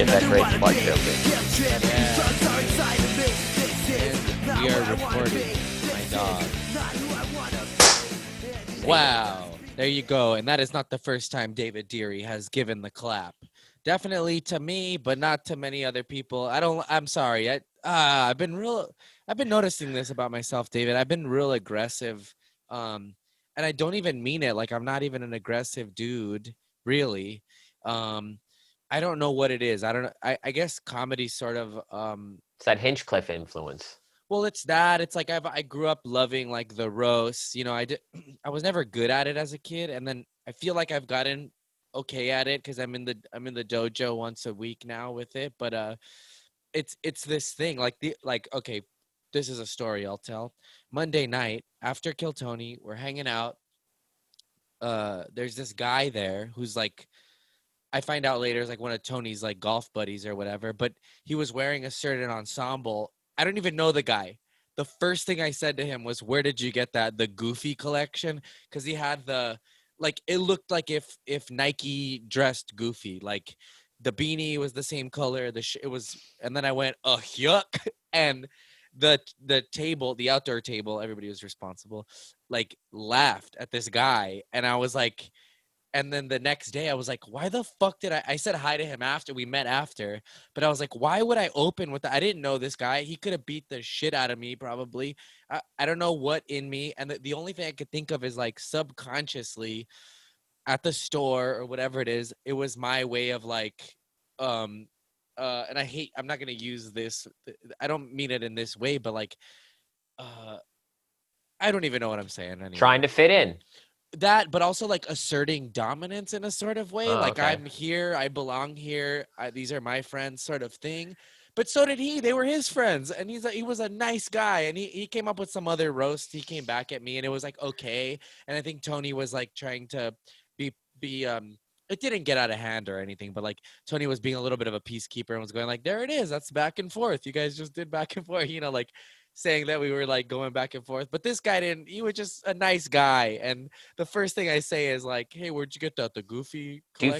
Shit, that great smart joking. And we are recording, my dog. Wow. There you go. And that is not the first time David Deary has given the clap. Definitely to me, but not to many other people. I'm sorry. I've been noticing this about myself, David. I've been real aggressive. And I don't even mean it. Like, I'm not even an aggressive dude, really. I don't know what it is. I don't know. I guess comedy sort of, It's that Hinchcliffe influence. well, it's that. It's like I grew up loving like the roasts. You know, I was never good at it as a kid, and then I feel like I've gotten okay at it because I'm in the dojo once a week now with it. But it's this thing like okay, this is a story I'll tell. Monday night after Kill Tony, we're hanging out. There's this guy there who's like, I find out later is like one of Tony's like golf buddies or whatever, but he was wearing a certain ensemble. I don't even know the guy. The first thing I said to him was, "Where did you get that? The Goofy collection?" Because he had like it looked like if Nike dressed Goofy, like the beanie was the same color. It was, and then I went, "Oh yuck!" And the outdoor table, everybody was responsible, like laughed at this guy, and I was like. And then the next day I was like, why the fuck did I said hi to him after we met after, but I was like, why would I open with that? I didn't know this guy. He could have beat the shit out of me probably. I don't know what in me. And the only thing I could think of is like subconsciously at the store or whatever it is, it was my way of like, and I'm not going to use this. I don't mean it in this way, but like, I don't even know what I'm saying anymore. Trying to fit in. That, but also like asserting dominance in a sort of way, like Okay. I'm here, I belong here, these are my friends, sort of thing. But so did he. They were his friends, and he was a nice guy, and he came up with some other roast. He came back at me, and it was like okay. And I think Tony was like trying to be it didn't get out of hand or anything, but like Tony was being a little bit of a peacekeeper and was going like, there it is, that's back and forth. You guys just did back and forth, like saying that we were like going back and forth. But this guy didn't. He was just a nice guy. And the first thing I say is like, hey, where'd you get that? The Goofy collection?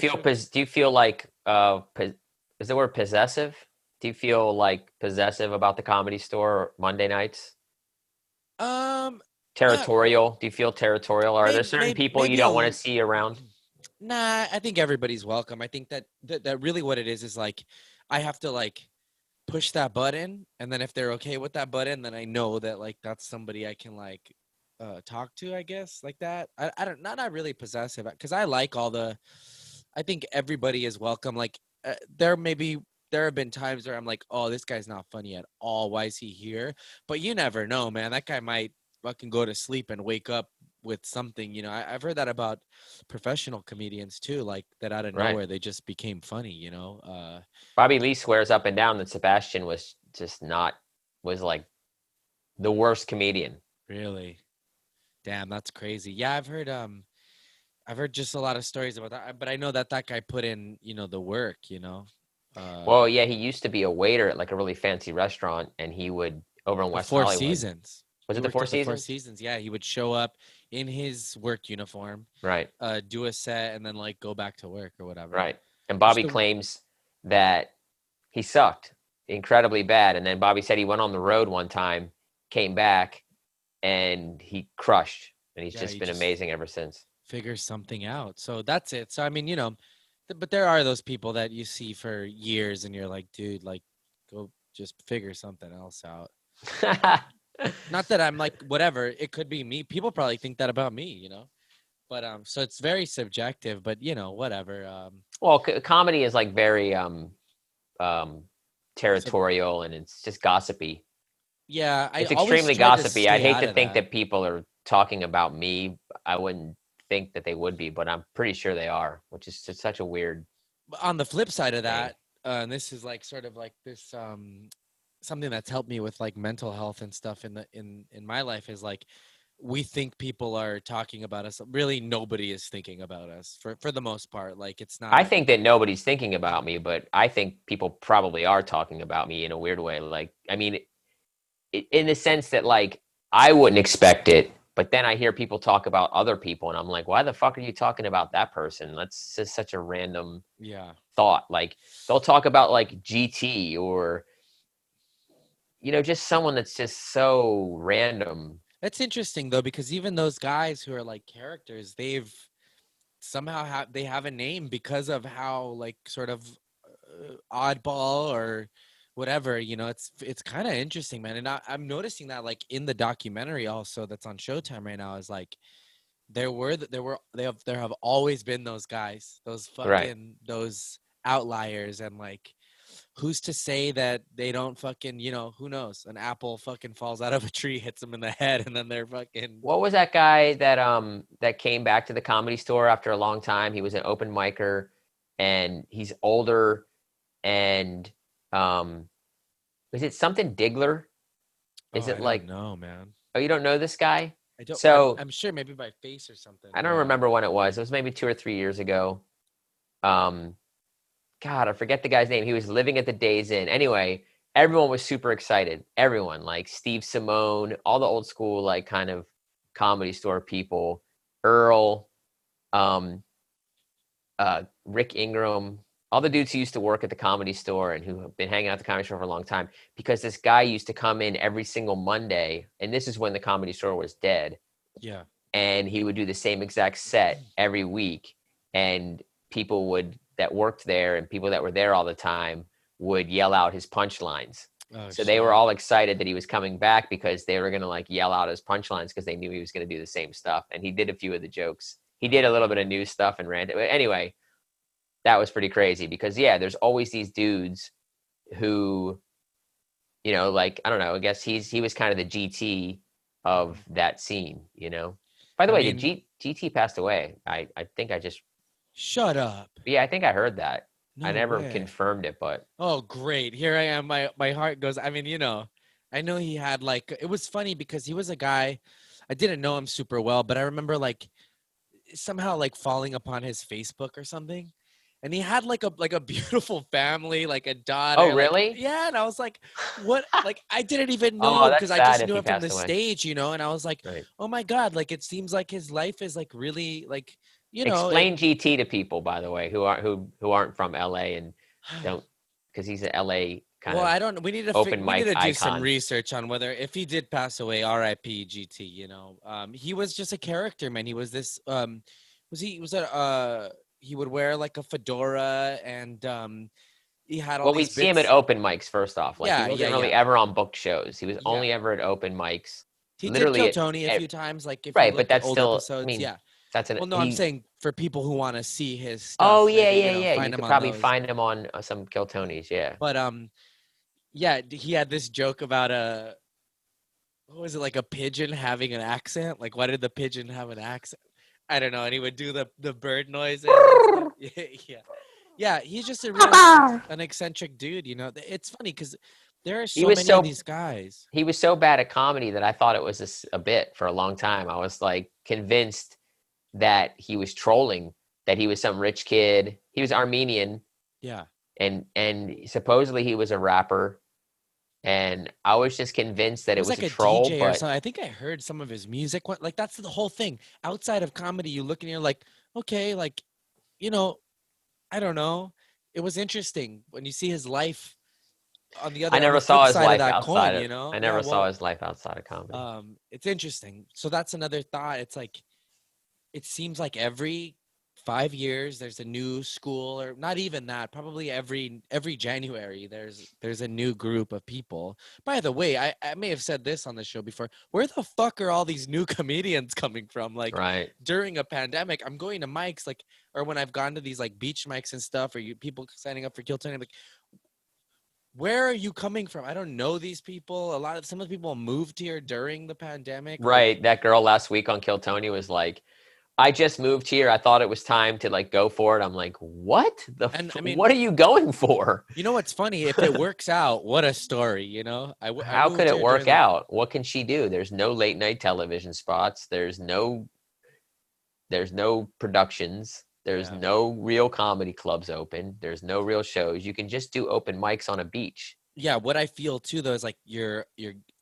Do you feel like is the word possessive? Do you feel like possessive about the Comedy Store Monday nights? Um, Territorial? Do you feel territorial? Are there certain people you don't want to see around? Nah, I think everybody's welcome. I think that really what it is like, I have to like push that button, and then if they're okay with that button, then I know that like that's somebody I can like talk to, I guess, like that. I don't, not really possessive, because I like I think everybody is welcome. Like there have been times where I'm like, oh, this guy's not funny at all, why is he here? But you never know, man. That guy might fucking go to sleep and wake up with something. I've heard that about professional comedians too, like that out of Right. nowhere they just became funny. Bobby Lee swears up and down that Sebastian was like the worst comedian. Really? Damn, that's crazy. Yeah, I've heard just a lot of stories about that, but I know that guy put in, the work, Well, yeah, he used to be a waiter at like a really fancy restaurant, and he would over in West Four Hollywood. Seasons. Was it the Four Seasons? Four Seasons. Yeah, he would show up in his work uniform, right? Do a set, and then like go back to work or whatever. Right. And Bobby claims that he sucked incredibly bad, and then Bobby said he went on the road one time, came back, and he crushed, and he's just been amazing ever since. Figure something out. So that's it. So I mean, but there are those people that you see for years, and you're like, dude, like, go just figure something else out. Not that I'm like, whatever, it could be me. People probably think that about me, but so it's very subjective, but whatever. Well, comedy is like very territorial, and it's just gossipy. Yeah, it's extremely gossipy. I hate to think that people are talking about me. I wouldn't think that they would be, but I'm pretty sure they are, which is just such a weird. On the flip side of that, and this is like sort of like this something that's helped me with like mental health and stuff in my life, is like, we think people are talking about us. Really, nobody is thinking about us for the most part. Like, it's not. I think that nobody's thinking about me, but I think people probably are talking about me in a weird way. Like, I mean, in the sense that like I wouldn't expect it, But then I hear people talk about other people, and I'm like, why the fuck are you talking about that person? That's just such a random thought. Like, they'll talk about like GT or, just someone that's just so random. That's interesting though, because even those guys who are like characters, they've they have a name because of how like sort of oddball or whatever. It's kind of interesting, man. And I'm noticing that like in the documentary also that's on Showtime right now is like there have always been those guys, those Right. fucking those outliers, and like who's to say that they don't fucking, who knows? An apple fucking falls out of a tree, hits them in the head, and then they're fucking. What was that guy that came back to the Comedy Store after a long time? He was an open micer, and he's older, and is it something Diggler? Is it like? No, man. Oh, you don't know this guy? I don't. So I'm sure maybe by face or something. I don't remember when it was. It was maybe 2 or 3 years ago. God, I forget the guy's name. He was living at the Days Inn. Anyway, everyone was super excited. Everyone, like Steve Simone, all the old school, like kind of Comedy Store people, Earl, um, Rick Ingram, all the dudes who used to work at the Comedy Store and who have been hanging out at the Comedy Store for a long time. Because this guy used to come in every single Monday, and this is when the Comedy Store was dead. Yeah. And he would do the same exact set every week, and people that worked there and people that were there all the time would yell out his punchlines. So they were all excited that he was coming back because they were going to like yell out his punchlines because they knew he was going to do the same stuff. And he did a few of the jokes. He did a little bit of new stuff and ran. Anyway, that was pretty crazy because there's always these dudes who, like, I don't know, I guess he was kind of the GT of that scene, By the way, did GT passed away? I think I just. Shut up. Yeah, I think I heard that. No I never way. confirmed it, but. Oh, great. Here I am. My heart goes. I mean, I know he had like, it was funny because he was a guy, I didn't know him super well, but I remember like somehow like falling upon his Facebook or something. And he had like a beautiful family, like a daughter. Oh, really? Like, yeah. And I was like, what? Like, I didn't even know because I just knew him from the stage, And I was like, right. Oh my God, like it seems like his life is like really like, Explain GT to people, by the way, who aren't from LA and don't, because he's an LA kind of. Well, I don't. We need to open mic. We need to do icon. some research on whether if he did pass away, R.I.P. GT. He was just a character, man. He was this. He would wear like a fedora and he had all. Well, we see him at open mics first off. Like he wasn't really ever on booked shows. He was only ever at open mics. He literally did kill Tony a few times, like if right, you but that's still. Episodes, I mean, that's an. Well, no, I'm saying for people who want to see his stuff. Oh yeah. You could probably find him on some Kill Tonys, yeah. But he had this joke about what was it, like a pigeon having an accent? Like, why did the pigeon have an accent? I don't know. And he would do the bird noises. Yeah. He's just an eccentric dude. It's funny because there are so many of these guys. He was so bad at comedy that I thought it was a bit for a long time. I was like convinced that he was trolling, that he was some rich kid. He was Armenian. Yeah. And supposedly he was a rapper. And I was just convinced that it was like a troll. DJ or something. I think I heard some of his music. Like, that's the whole thing. Outside of comedy, you look and you're like, okay, like, I don't know. It was interesting when you see his life on the other. I never saw his life outside. I never saw his life outside of comedy. It's interesting. So that's another thought. It's like, it seems like every 5 years there's a new school, or not even that, probably every January there's a new group of people. By the way, I may have said this on the show before, where the fuck are all these new comedians coming from? Like, right. During a pandemic, I'm going to mics, like, or when I've gone to these like beach mics and stuff, or people signing up for Kill Tony, I'm like, where are you coming from? I don't know these people. Some of the people moved here during the pandemic. Right. That girl last week on Kill Tony was like, I just moved here. I thought it was time to like go for it. I'm like, what? What are you going for? You know what's funny? If it works out, what a story, How could it work out? What can she do? There's no late night television spots. There's no productions. There's no real comedy clubs open. There's no real shows. You can just do open mics on a beach. Yeah, what I feel too though is like you're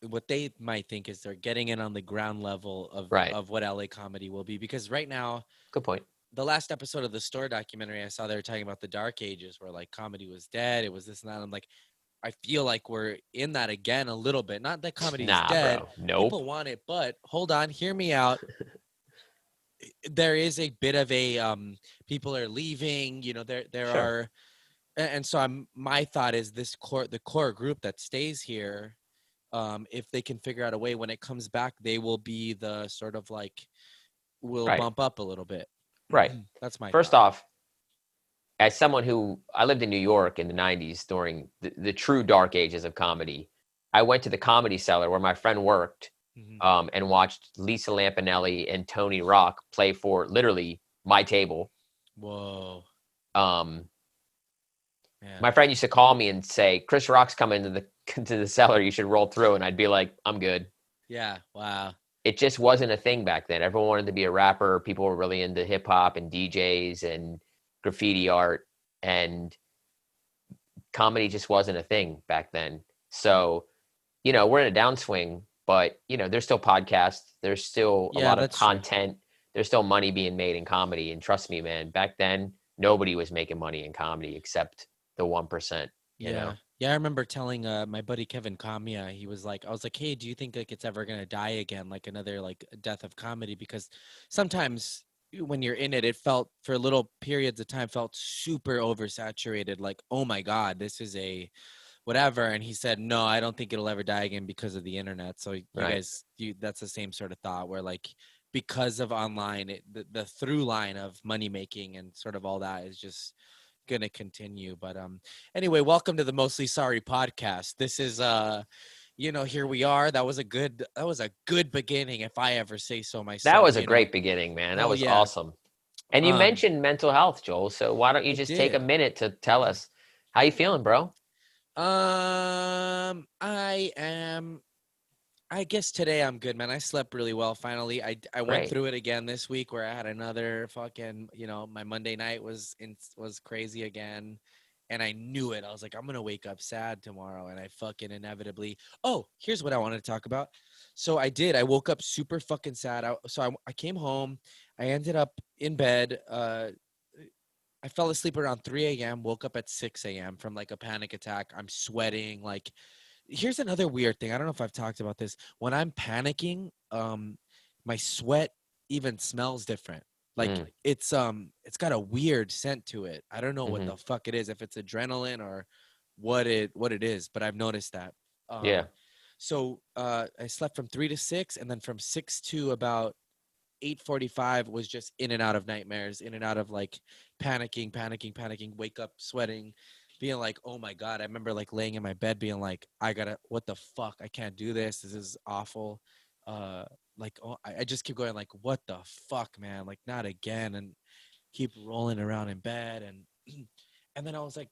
what they might think is they're getting in on the ground level Right. of what LA comedy will be, because right now, Good point. the last episode of the Store documentary I saw, they were talking about the dark ages where like comedy was dead, it was this and that. I'm like, I feel like we're in that again a little bit. Not that comedy is Nah, dead. bro. Nope. People want it, but hold on, hear me out. There is a bit of a people are leaving, there Sure. are, and so my thought is the core group that stays here, if they can figure out a way when it comes back, they will be the sort of like will Right. bump up a little bit. Right. That's my First thought. off, as someone who I lived in New York in the 90s during the true dark ages of comedy, I went to the Comedy Cellar where my friend worked, Hmm. and watched Lisa Lampanelli and Tony Rock play for literally my table. Whoa, Um, man. my friend used to call me and say, "Chris Rock's coming to the to the cellar. You should roll through." And I'd be like, "I'm good." Yeah, wow. It just wasn't a thing back then. Everyone wanted to be a rapper. People were really into hip hop and DJs and graffiti art, and comedy just wasn't a thing back then. So, we're in a downswing, but there's still podcasts, there's still a Yeah, lot of that's true. content, there's still money being made in comedy. And trust me, man, back then nobody was making money in comedy except the 1%, you Yeah. know. Yeah, I remember telling my buddy Kevin Kamiya, he was like, I was like, hey, do you think like it's ever gonna die again, like another like death of comedy? Because sometimes when you're in it, it felt for little periods of time felt super oversaturated, like, oh my God, this is a whatever. And he said, no, I don't think it'll ever die again because of the internet. So Right. that's the same sort of thought where like because of online, the through line of money making and sort of all that is just gonna continue. But anyway, welcome to the Mostly Sorry podcast. This is here we are. That was a good beginning, if I ever say so That myself. was a great beginning, man. That Hell was yeah. awesome. And you um mentioned mental health, Joel, so why don't you I just take a did. minute to tell us how you feeling, bro? I am. I guess today I'm good, man. I slept really well finally. I went Great. through it again this week where I had another fucking, my Monday night was crazy again. And I knew it. I was like, I'm gonna wake up sad tomorrow. And I fucking inevitably. Oh, here's what I wanted to talk about. So I did. I woke up super fucking sad. I came home. I ended up in bed. I fell asleep around 3 a.m., woke up at 6 a.m. from like a panic attack. I'm sweating. Like, here's another weird thing. I don't know if I've talked about this. When I'm panicking, my sweat even smells different. Like Mm, it's got a weird scent to it. I don't know what hmm. the fuck it is, if it's adrenaline or what it is, but I've noticed that. Yeah. So I slept from 3 to 6, and then from 6 to about 8:45 was just in and out of nightmares, in and out of like panicking, wake up sweating, being like, oh my God. I remember like laying in my bed being like, what the fuck? I can't do this. This is awful. Uh, like, oh, I just keep going like, what the fuck, man? Like, not again. And keep rolling around in bed. And, and then I was like,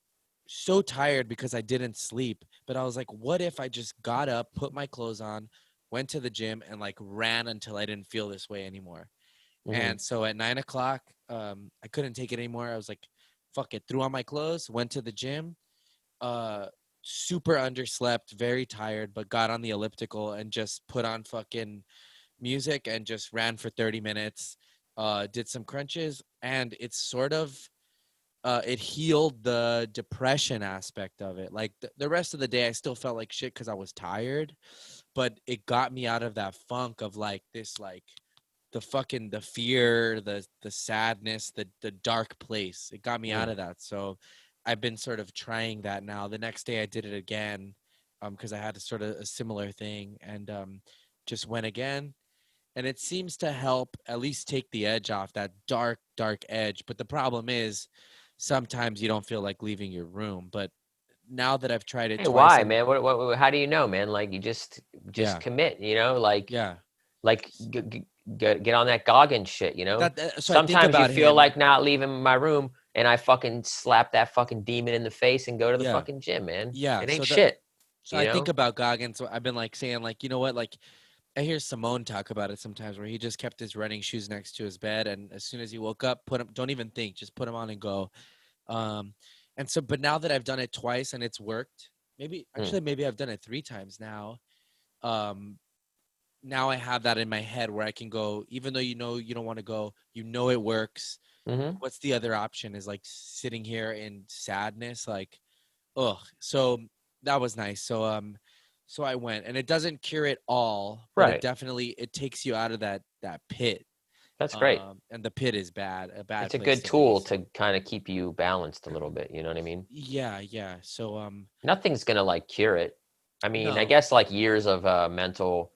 so tired because I didn't sleep. But I was like, what if I just got up, put my clothes on, went to the gym, and like ran until I didn't feel this way anymore? Hmm. And so at 9 o'clock, I couldn't take it anymore. I was like, fuck it. Threw on my clothes, went to the gym, uh, super underslept, very tired, but got on the elliptical and just put on fucking music and just ran for 30 minutes, did some crunches, and it's sort of it healed the depression aspect of it. Like the rest of the day, I still felt like shit because I was tired, but it got me out of that funk of like this, like the fear, the sadness, the dark place. It got me out Mm. of that. So I've been sort of trying that now. The next day I did it again, because I had a sort of a similar thing, and just went again. And it seems to help at least take the edge off, that dark edge. But the problem is sometimes you don't feel like leaving your room. But now that I've tried it Hey, twice, why, and man? How do you know, man? Like, you just yeah, commit, like yeah. like get on that Goggins shit, So I think Sometimes you about feel him. like not leaving my room, and I fucking slap that fucking demon in the face and go to the Yeah, fucking gym, man. yeah. It ain't shit, So you I think know? about Goggins. So I've been like saying, like, you know what? Like, I hear Simone talk about it sometimes, where he just kept his running shoes next to his bed, and as soon as he woke up, put him. Don't even think, just put him on and go. Um, and so, but now that I've done it twice and it's worked, Maybe I've done it 3 times now. Um, Now I have that in my head where I can go, even though you don't want to go, it works. Mm-hmm. What's the other option? Is like sitting here in sadness, like, ugh. So that was nice. So I went, and it doesn't cure it all, but Right. it takes you out of that pit. That's great. And the pit is a bad It's a place good to be. tool So to kind of keep you balanced a little bit. You know what I mean? yeah, yeah. So Nothing's gonna like cure it. I mean, I no, guess like years of mental.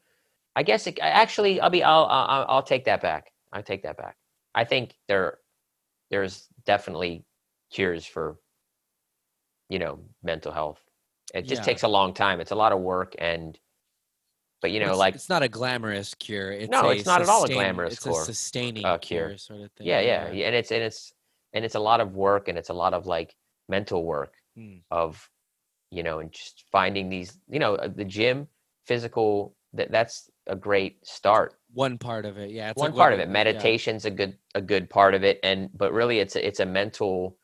I guess actually, I'll take that back. I take that back. I think there's definitely cures for mental health. It just yeah. takes a long time. It's a lot of work, but Well, like it's not a glamorous cure. no, it's not at all a glamorous It's a sustaining cure. cure sort of thing. Yeah, yeah, Yeah. yeah, and it's a lot of work, and it's a lot of like mental work Hmm. of and just finding these the gym, physical. That's a great start. One part of it. Yeah, it's One like what part of it. yeah. Meditation's a good part of it, but really it's a mental.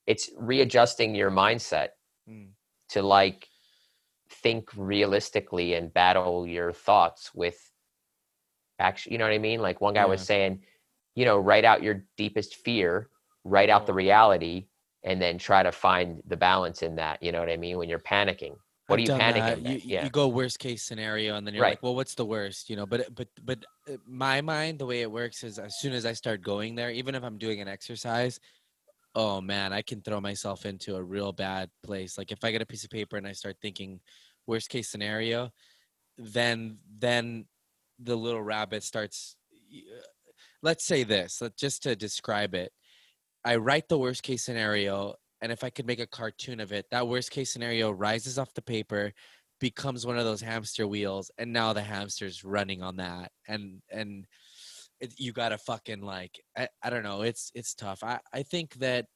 It's readjusting your mindset Hmm. to like think realistically and battle your thoughts with actually, you know what I mean? Like one guy was Yeah. saying, write out your deepest fear, write out the Oh, reality, and then try to find the balance in that. You know what I mean? When you're panicking, what are I've you done that. panicking about? You Yeah, go worst case scenario, and then you're right. like, well, what's the worst? But my mind, the way it works is, as soon as I start going there, even if I'm doing an exercise, oh man, I can throw myself into a real bad place. Like if I get a piece of paper and I start thinking worst case scenario, then the little rabbit starts. Let's say this, just to describe it. I write the worst case scenario, and if I could make a cartoon of it, that worst case scenario rises off the paper, becomes one of those hamster wheels, and now the hamster's running on that, and you gotta fucking like, I don't know, it's tough. I think that,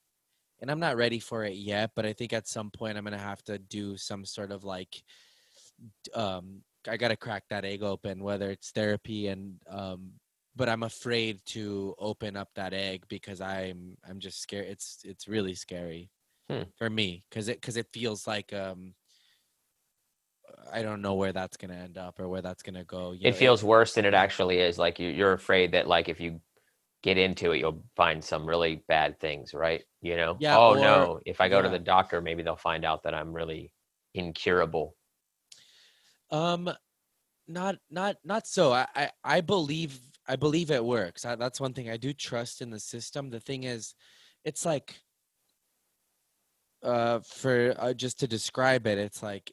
and I'm not ready for it yet, but I think at some point I'm gonna have to do some sort of like, I gotta crack that egg open, whether it's therapy and but I'm afraid to open up that egg because I'm just scared. It's really scary Hmm. for me because it feels like I don't know where that's gonna end up or where that's gonna go. It feels worse than it Yeah, actually is. Like you're afraid that like if you get into it, you'll find some really bad things, right? yeah, Oh or no, if I go to the yeah, doctor, maybe they'll find out that I'm really incurable. um, not so. I believe it works. That's one thing I do trust in the system. The thing is, it's like for just to describe it, it's like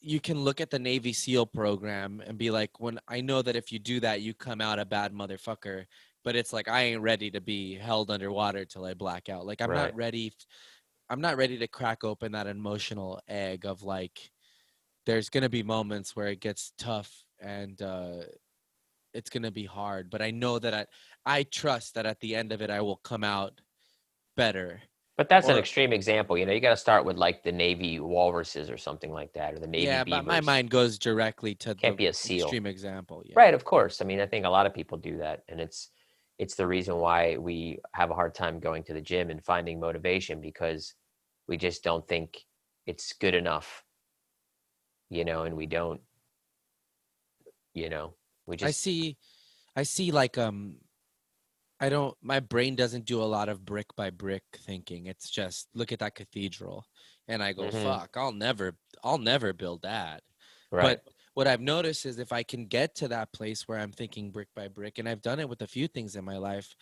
you can look at the Navy SEAL program and be like, when I know that if you do that, you come out a bad motherfucker. But it's like I ain't ready to be held underwater till I black out. Like I'm Right. not ready. I'm not ready to crack open that emotional egg of like. There's gonna be moments where it gets tough and it's gonna be hard. But I know that I trust that at the end of it, I will come out better. But that's an Or extreme example. You got to start with like the Navy walruses or something like that, or the Navy yeah, but my beavers. mind goes directly to Can't the be a SEAL. extreme example. Yeah. Right, of course. I mean, I think a lot of people do that, and it's the reason why we have a hard time going to the gym and finding motivation because we just don't think it's good enough, and we don't, you know, we I just see I see like I don't my brain doesn't do a lot of brick by brick thinking. It's just look at that cathedral and I go, hmm fuck, I'll never build that. right. But what I've noticed is if I can get to that place where I'm thinking brick by brick, and I've done it with a few things in my life,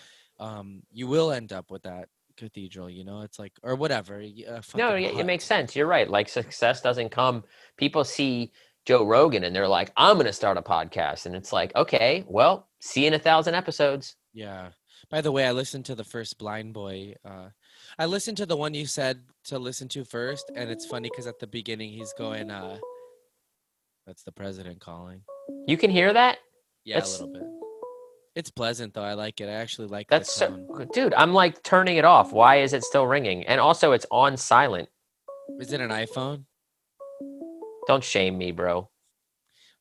you will end up with that cathedral, it's like, or whatever, a No, fucking it makes hut. sense. You're right. Like success doesn't come. People see Joe Rogan and they're like, "I'm going to start a podcast," and it's like, okay, well, see you in 1,000 episodes. Yeah. By the way, I listened to the first Blind Boy. I listened to the one you said to listen to first, and it's funny because at the beginning he's going, "That's the president calling." You can hear that. Yeah, a That's little bit. It's pleasant though. I like it. I actually like the that's so, tone. dude. I'm like turning it off. Why is it still ringing? And also, it's on silent. Is it an iPhone? Don't shame me, bro.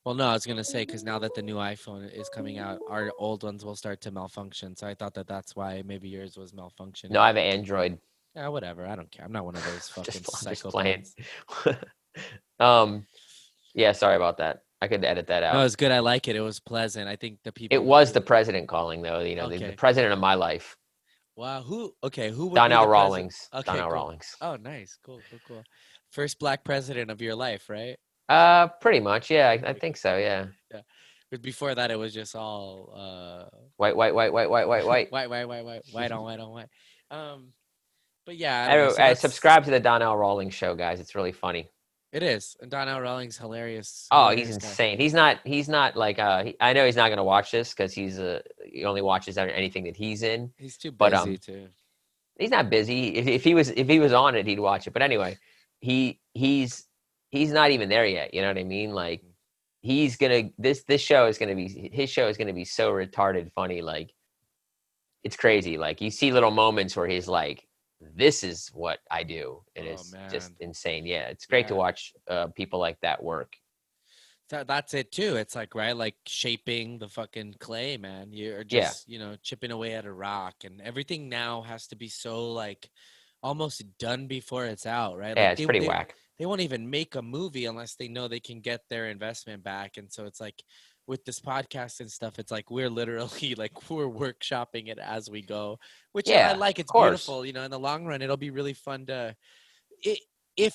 Well, no, I was gonna say because now that the new iPhone is coming out, our old ones will start to malfunction. So I thought that that's why maybe yours was No, I malfunctioning. have an Android. Yeah, whatever. I don't care. I'm not one of those fucking I'm just playing. psychopaths. Yeah, sorry about that. I could edit that No, out. it's good. I like it. It was pleasant. I think the It people would was the really president calling, though. The okay. president of my life, Wow. Who? Okay. Who would be Donnell the president? Rawlings. Okay. Donnell Cool. Rawlings. Oh, nice. Cool. Cool. Cool. First black president of your life, right? Pretty much. Yeah, I think Okay. so. Yeah. Yeah. But before that, it was just all White, white, white, white, white, white, white. white on white on white. Um. But yeah, I don't know. So I that's subscribe to the Donnell Rawlings show, guys. It's really funny. it is. And Donnell Rawlings, hilarious, Oh, he's hilarious guy. insane. He's not like I know he's not gonna watch this because he only watches anything that he's in. He's too But busy too. he's not busy. If he was on it, he'd watch it. But anyway, he he's he's not even there yet. You know what I mean? Like he's gonna this show is gonna be his show is gonna be so retarded funny. Like it's crazy. Like you see little moments where he's like, "This is what I do," and Oh it's just man. insane. Yeah, it's great to Yeah. watch people like that work. That's it too. It's like right, like shaping the fucking clay, man. You're Yeah, just, chipping away at a rock, and everything now has to be so like almost done before it's out, right? yeah, Like it's they pretty they whack. they won't even make a movie unless they know they can get their investment back. And so it's like with this podcast and stuff, it's like we're literally like we're workshopping it as we go, which I Yeah, like. of It's course. beautiful, in the long run, it'll be really fun to it if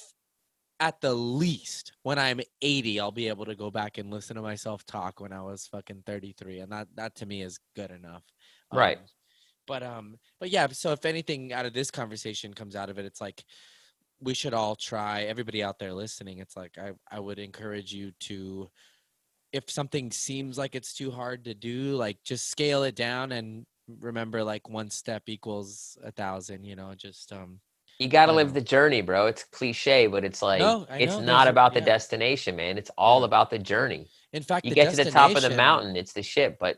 at the least when I'm 80 I'll be able to go back and listen to myself talk when I was fucking 33, and that to me is good enough. Right. um but yeah, so if anything out of this conversation comes out of it, it's like we should all try, everybody out there listening, it's like I would encourage you to, if something seems like it's too hard to do, like just scale it down and remember like one step equals 1,000, just You got to I don't live know. the journey, bro. It's cliche, but it's like No, I it's know not there's a about the yeah, destination, man. It's all yeah. about the journey. In fact, You the get to the top of the destination, mountain, it's the shit, but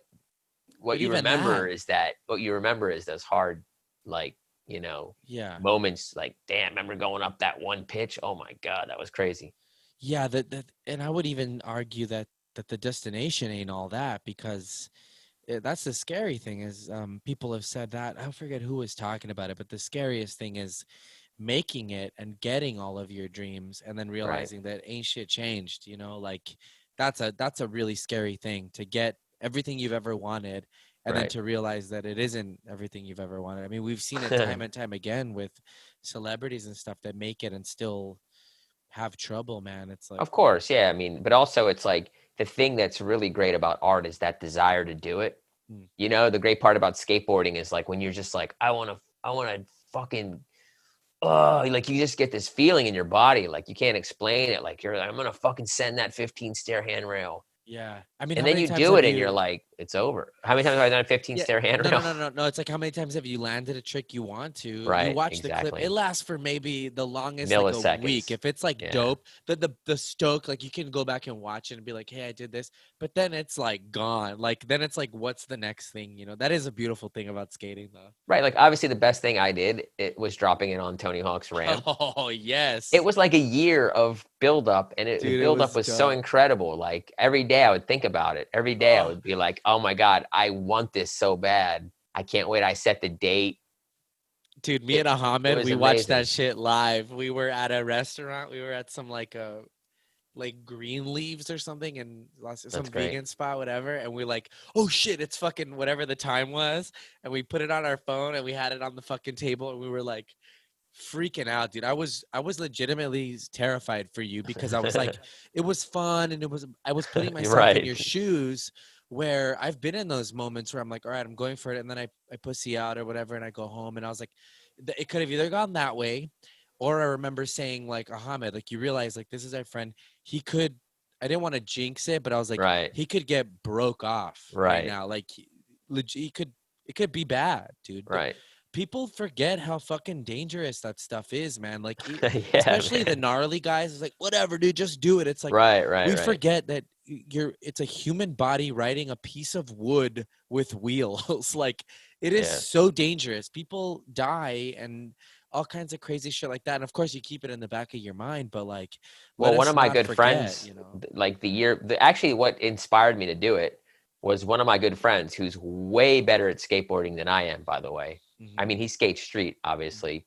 but even that, what you remember is those hard, like, you know, yeah, moments like, damn, remember going up that one pitch? Oh my God, that was crazy. yeah, that, and I would even argue that the destination ain't all that, because that's the scary thing is people have said that. I forget who was talking about it, but the scariest thing is making it and getting all of your dreams and then Right, realizing that ain't shit changed, like that's a really scary thing, to get everything you've ever wanted and then right. to realize that it isn't everything you've ever wanted. I mean, we've seen it time and time again with celebrities and stuff that make it and still have trouble, man. It's like Of course, yeah. I mean, but also it's like the thing that's really great about art is that desire to do it. mm, You know, the great part about skateboarding is like when you're just like, I want to fucking oh, like you just get this feeling in your body, like you can't explain it. Like you're like, I'm gonna fucking send that 15 stair handrail. yeah. I mean, And how then many you times do have it and you're you like, it's over. How many times have I done a 15 Yeah. stair No, no, handrail? no, no, no. It's like how many times have you landed a trick you want to? You Right, watch the clip. It exactly. lasts for maybe the longest like a week. Milliseconds. If it's like Yeah. dope, the stoke, like you can go back and watch it and be like, hey, I did this. But then it's like gone. Like then it's like, what's the next thing? That is a beautiful thing about skating though. Right. Like obviously the best thing I did, it was dropping it on Tony Hawk's ramp. Oh It yes. was like a year of buildup and the Dude, it buildup was was so dope. incredible. Like every day I would think about it. Every day I Oh, would be like, oh my God, I want this so bad. I can't wait. I set the date. dude, me It and it Ahmed, was we watched amazing. that shit live. We were at a restaurant. We were at some like green leaves or something and That's some great. vegan spot, whatever. And we're like, oh shit, it's fucking whatever the time was. And we put it on our phone and we had it on the fucking table and we were like freaking out, dude. I was legitimately terrified for you because I was like, it was fun and I was putting You're myself in right. your shoes where I've been in those moments where I'm like, all right, I'm going for it. And then I pussy out or whatever and I go home and I was like, it could have either gone that way, or I remember saying like, Ahmed, like you realize like this is our friend. He could, I didn't want to jinx it, but I was like, Right. he could get broke off right Right. now. Like he could, it could be bad, dude. Right. People forget how fucking dangerous that stuff is, man. Like, Yeah, especially the man. gnarly guys. It's like, whatever, dude, just do it. It's like, Right, right, we right. forget that it's a human body riding a piece of wood with wheels. Like, it is Yeah. so dangerous. People die and all kinds of crazy shit like that. And of course, you keep it in the back of your mind, but like, let Well, one us of my not good forget, friends, like actually what inspired me to do it was one of my good friends who's way better at skateboarding than I am, by the way. I Mhm. mean, he skates street, obviously,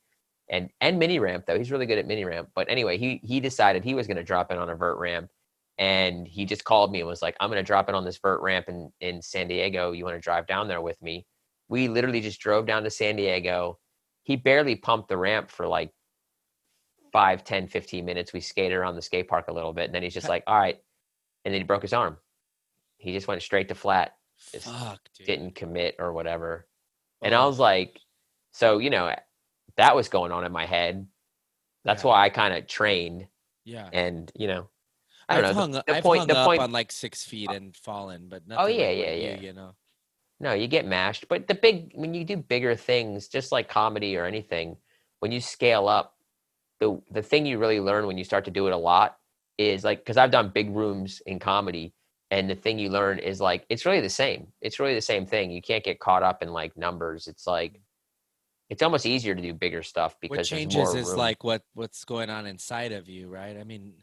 and mini ramp though. He's really good at mini ramp. But anyway, he decided he was going to drop in on a vert ramp, and he just called me and was like, "I'm going to drop in on this vert ramp in San Diego. You want to drive down there with me?" We literally just drove down to San Diego. He barely pumped the ramp for like 5, 10, 15 minutes. We skated around the skate park a little bit, and then he's just like, "All right," and then he broke his arm. He just went straight to flat. Just Fuck, dude. didn't commit or whatever. And Oh. I was like, so that was going on in my head. That's why I kind of trained. Yeah. And I I've don't know. I've hung up on like 6 feet and fallen, but nothing. Oh yeah, like yeah. you know. No, you get mashed. But when you do bigger things, just like comedy or anything, when you scale up, the thing you really learn when you start to do it a lot is like, because I've done big rooms in comedy, and the thing you learn is like, it's really the same. It's really the same thing. You can't get caught up in like numbers. It's like, it's almost easier to do bigger stuff because What changes there's more is room. like what's going on inside of you, right? I mean,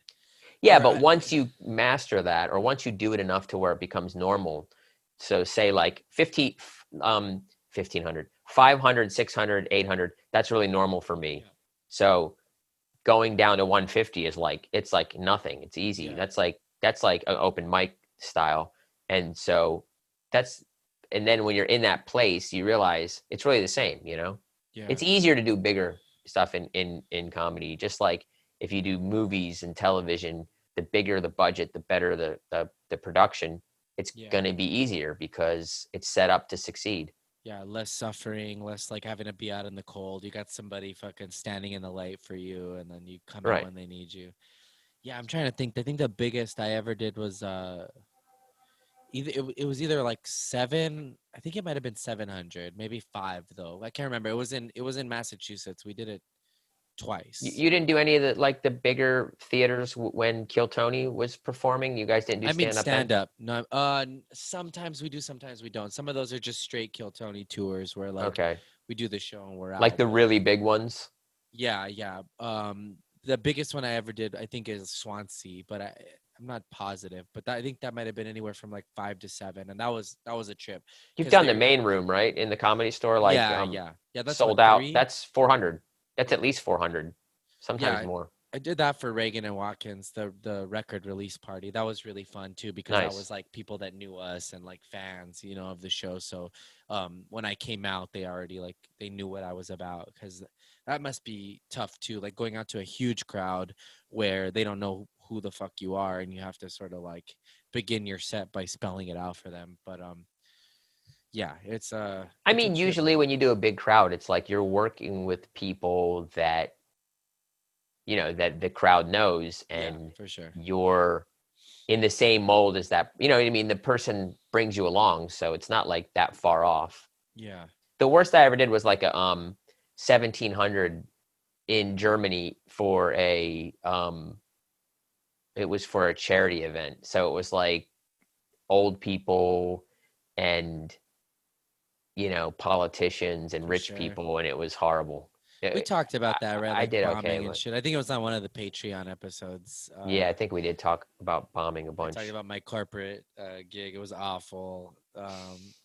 Yeah, but once you master that, or once you do it enough to where it becomes normal, so say like 1500, 500, 600, 800, that's really normal for me. Yeah. So going down to 150 is like, it's like nothing. It's easy. Yeah. That's like an open mic style. And so and then when you're in that place, you realize it's really the same, Yeah. It's easier to do bigger stuff in comedy. Just like if you do movies and television, the bigger the budget, the better the production. It's gonna be easier because it's set up to succeed. Yeah, less suffering, less like having to be out in the cold. You got somebody fucking standing in the light for you, and then you come out when they need you. Yeah, I'm trying to think. I think the biggest I ever did was it was either like 7. I think it might have been 700, maybe 5 though. I can't remember. It was in Massachusetts. We did it twice. You didn't do any of the bigger theaters when Kill Tony was performing? You guys didn't do stand-up? Stand-up. No, sometimes we do, sometimes we don't. Some of those are just straight Kill Tony tours where like we do the show and we're out. Like the really big ones? Yeah. The biggest one I ever did, I think, is Swansea, but I'm not positive. But I think that might have been anywhere from like 5 to 7, and that was a trip. You've done the main room, right, in the Comedy Store? Like, yeah. That's sold out. That's 400. That's at least 400, sometimes more. I did that for Reagan and Watkins, the record release party. That was really fun too, because that was like people that knew us and like fans, of the show. So when I came out, they already like they knew what I was about, because that must be tough too, like going out to a huge crowd where they don't know who the fuck you are, and you have to sort of like begin your set by spelling it out for them. But yeah, it's I mean, usually when you do a big crowd, it's like you're working with people that that the crowd knows, and for sure you're in the same mold as that. You know what I mean? The person brings you along, so it's not like that far off. Yeah. The worst I ever did was like a 1700 in Germany for it was for a charity event. So it was like old people and politicians and rich people, and it was horrible. We talked about that, right? Like I did bombing okay and shit. I think it was on one of the Patreon episodes. Yeah, I think we did talk about bombing a bunch. Talking about my corporate gig, it was awful.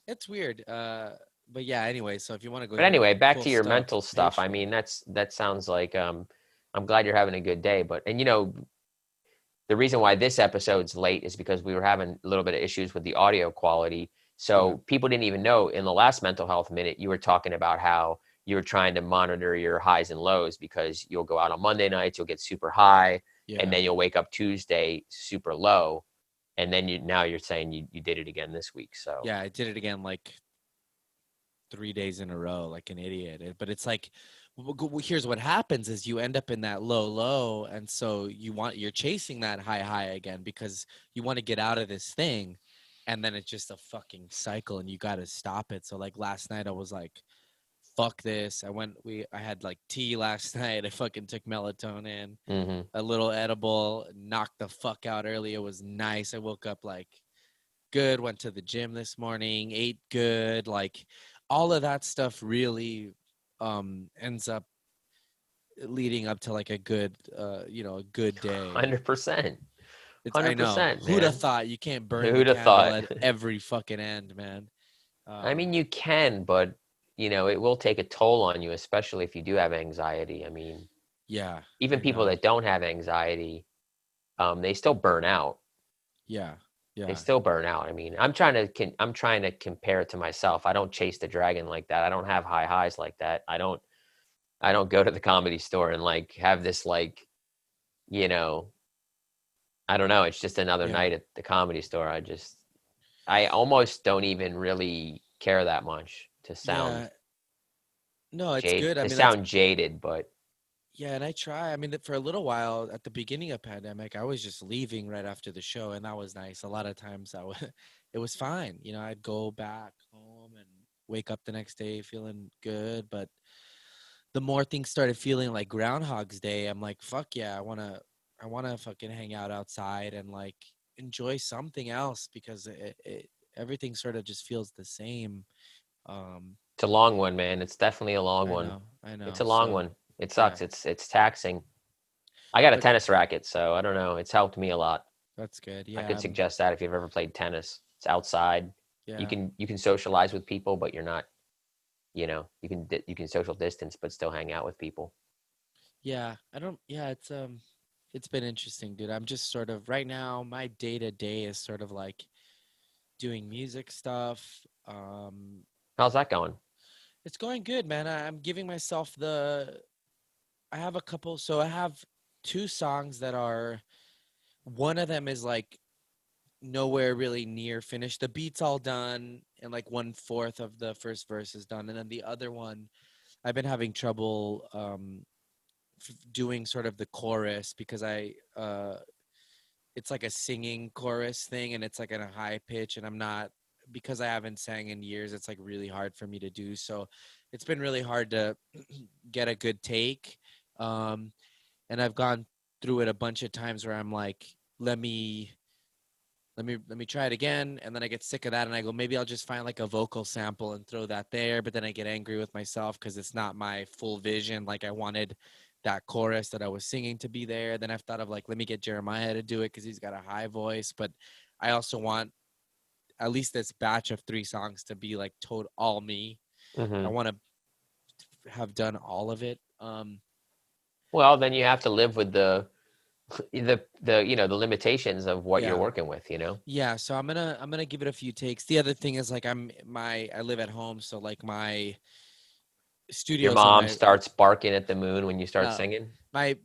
It's weird. But yeah, anyway, so if you want to go. But anyway, back to your mental stuff. I mean, that sounds like I'm glad you're having a good day. But the reason why this episode's late is because we were having a little bit of issues with the audio quality. So people didn't even know in the last Mental Health Minute, you were talking about how you were trying to monitor your highs and lows, because you'll go out on Monday nights, you'll get super high, and then you'll wake up Tuesday super low. And then now you're saying you did it again this week. So yeah, I did it again like 3 days in a row, like an idiot. But it's like, here's what happens is you end up in that low, and so you're chasing that high again because you want to get out of this thing, and then it's just a fucking cycle, and you got to stop it. So like last night I was like, fuck this. I had like tea last night. I fucking took melatonin, a little edible, knocked the fuck out early. It was nice. I woke up like good, went to the gym this morning, ate good. Like all of that stuff really ends up leading up to like a good, a good day. 100%. 100%. Who'd have thought you can't burn the candle at every fucking end, man? I mean, you can, but it will take a toll on you, especially if you do have anxiety. I mean, Yeah, even I people know. that don't have anxiety, they still burn out. Yeah, They yeah, still burn out. I mean, I'm trying to compare it to myself. I don't chase the dragon like that. I don't have high highs like that. I don't go to the comedy store and like have this like, you know, I don't know, it's just another yeah, night at the comedy store. I almost don't even really care that much yeah. No, it's good. I to mean, that's sound jaded, but yeah, and I try. I mean, for a little while at the beginning of pandemic, I was just leaving right after the show, and that was nice. A lot of times, it was fine. I'd go back home and wake up the next day feeling good. But the more things started feeling like Groundhog's Day, I'm like, fuck yeah, I wanna fucking hang out outside and like enjoy something else because everything sort of just feels the same. Um, it's a long one, man. It's definitely a long one. I It's know. a long So one. It yeah, sucks. It's taxing. I got a but tennis racket, so I don't know. It's helped me a lot. that's good. I Yeah, could suggest that if you've ever played tennis. It's outside. You yeah. can you can socialize with people, but you're not, you can social distance but still hang out with people. Yeah, I don't. Yeah, it's been interesting, dude. I'm just sort of right now. My day to day is sort of like doing music stuff. How's that going? It's going good, man. I'm giving myself the. I have a couple. So I have two songs that are. One of them is like nowhere really near finished. The beat's all done, and like 1/4 of the first verse is done, and then the other one, I've been having trouble doing sort of the chorus because it's like a singing chorus thing and it's like in a high pitch and I'm not because I haven't sang in years. It's like really hard for me to do. So it's been really hard to get a good take. Um, and I've gone through it a bunch of times where I'm like, let me try it again, and then I get sick of that and I go, maybe I'll just find like a vocal sample and throw that there, but then I get angry with myself because it's not my full vision. Like I wanted that chorus that I was singing to be there. Then I've thought of like, let me get Jeremiah to do it because he's got a high voice, but I also want at least this batch of 3 songs to be like all me. I Hmm. want to have done all of it. Well, then you have to live with the limitations of what you're Yeah. working with. Yeah, so I'm gonna give it a few takes. The other thing is like I live at home, so like my Your studios in mom my starts barking at the moon when you start no singing. my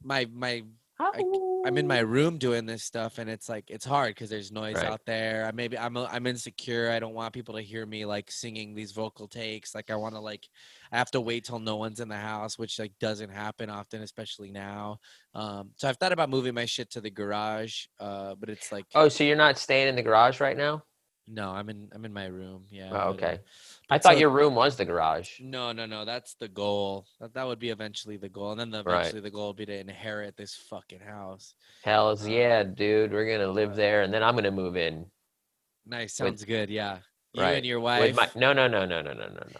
I, I'm in my Ow. room doing this stuff and it's like it's hard because there's noise Right. out there. I'm insecure. I don't want people to hear me like singing these vocal takes. Like I want to like I have to wait till no one's in the house, which like doesn't happen often, especially now. So I've thought about moving my shit to the garage, but it's like Oh, so you're not staying in the garage right now? no, I'm in my room. Yeah, Oh, okay. I but thought so your room was the garage. no, that's the goal. That would be eventually the goal, and then Right. eventually the goal would be to inherit this fucking house. Hells Um, yeah, dude. We're gonna live but there, and then I'm gonna move in nice, with sounds good. Yeah, you right and your with my wife. no,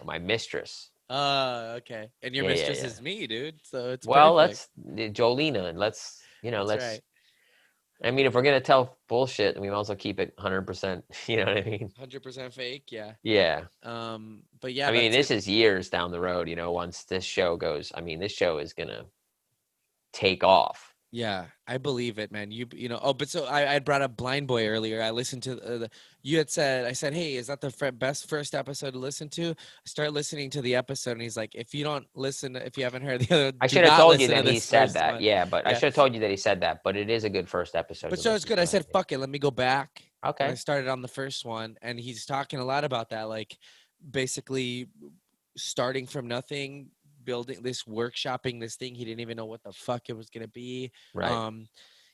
my mistress. Okay, and your Yeah, yeah, mistress yeah. is me, dude. So it's Well, perfect. let's Jolena, and let's That's let's. right. I mean, if we're gonna tell bullshit, we might as well keep it 100%. You know what I mean? 100% fake. Yeah. Yeah. But yeah, I mean, that's this it. is years down the road. Once this show goes, I mean, this show is gonna take off. Yeah, I believe it, man. Oh, but so I brought up Blind Boy earlier. I listened to you had said, I said, hey, is that the best first episode to listen to? I start listening to the episode, and he's like, if you don't listen, if you haven't heard the other, I do should have not told you listen to that he this said first that. one. Yeah, but I Yeah, should have told you that he said that. But it is a good first episode but to so it's listen good. I to, I said, think. fuck it, let me go back. And I Okay. started on the first one, and he's talking a lot about that, like basically starting from nothing, building this, workshopping this thing. He didn't even know what the fuck it was gonna be. Right. Um,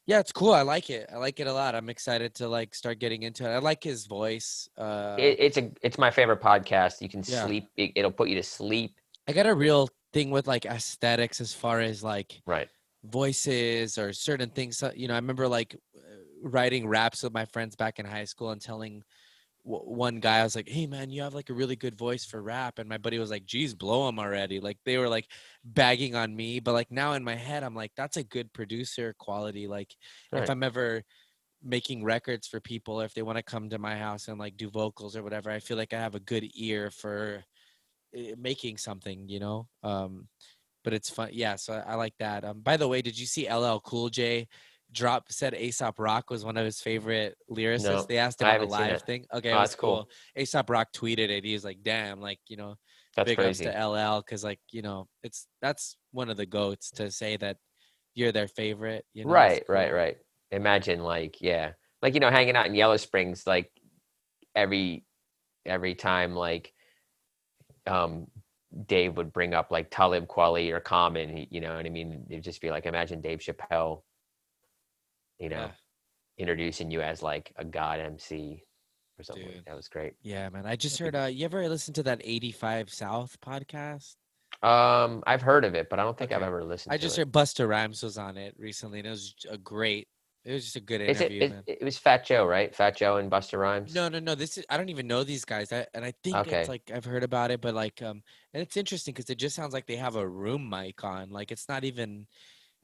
yeah, it's cool. I like it. I like it a lot. I'm excited to like start getting into it. I like his voice. It's my favorite podcast. You can Yeah. sleep. It'll put you to sleep. I got a real thing with like aesthetics as far as like Right. voices or certain things. I remember like writing raps with my friends back in high school and telling one guy, I was like, hey man, you have like a really good voice for rap. And my buddy was like, geez, blow him already. Like they were like bagging on me. But like now in my head, I'm like, that's a good producer quality. Like if Right. I'm ever making records for people, if they want to come to my house and like do vocals or whatever, I feel like I have a good ear for making something, you know. But it's fun. Yeah, so I like that. By the way, did you see LL Cool J said Aesop Rock was one of his favorite lyricists? No, They asked him I on a haven't seen live it. thing. Okay, it Oh, was that's cool. cool. Aesop Rock tweeted it. He was like, "Damn, like, you know, That's big ups crazy. to LL because, like, you know, that's one of the goats to say that you're their favorite. You know, it's Right, right, cool. right. Imagine like, yeah, like, you know, hanging out in Yellow Springs, like every time, like, um, Dave would bring up like Talib Kweli or Common, you know what I mean? It'd just be like, imagine Dave Chappelle, you know, Yeah, introducing you as like a god MC or something like dude. that. That was great. Yeah, man. I just That'd heard. be You ever listen to that 85 South podcast? I've heard of it, but I don't think I've Okay. ever listened I to just it. heard Busta Rhymes was on it recently, and it was a great. It was just a good Is it, interview, it man. it was Fat Joe, right? Fat Joe and Busta Rhymes. No, no, no. This is I don't even know these guys. And I think it's Okay. like I've heard about it, but like and it's interesting because it just sounds like they have a room mic on. Like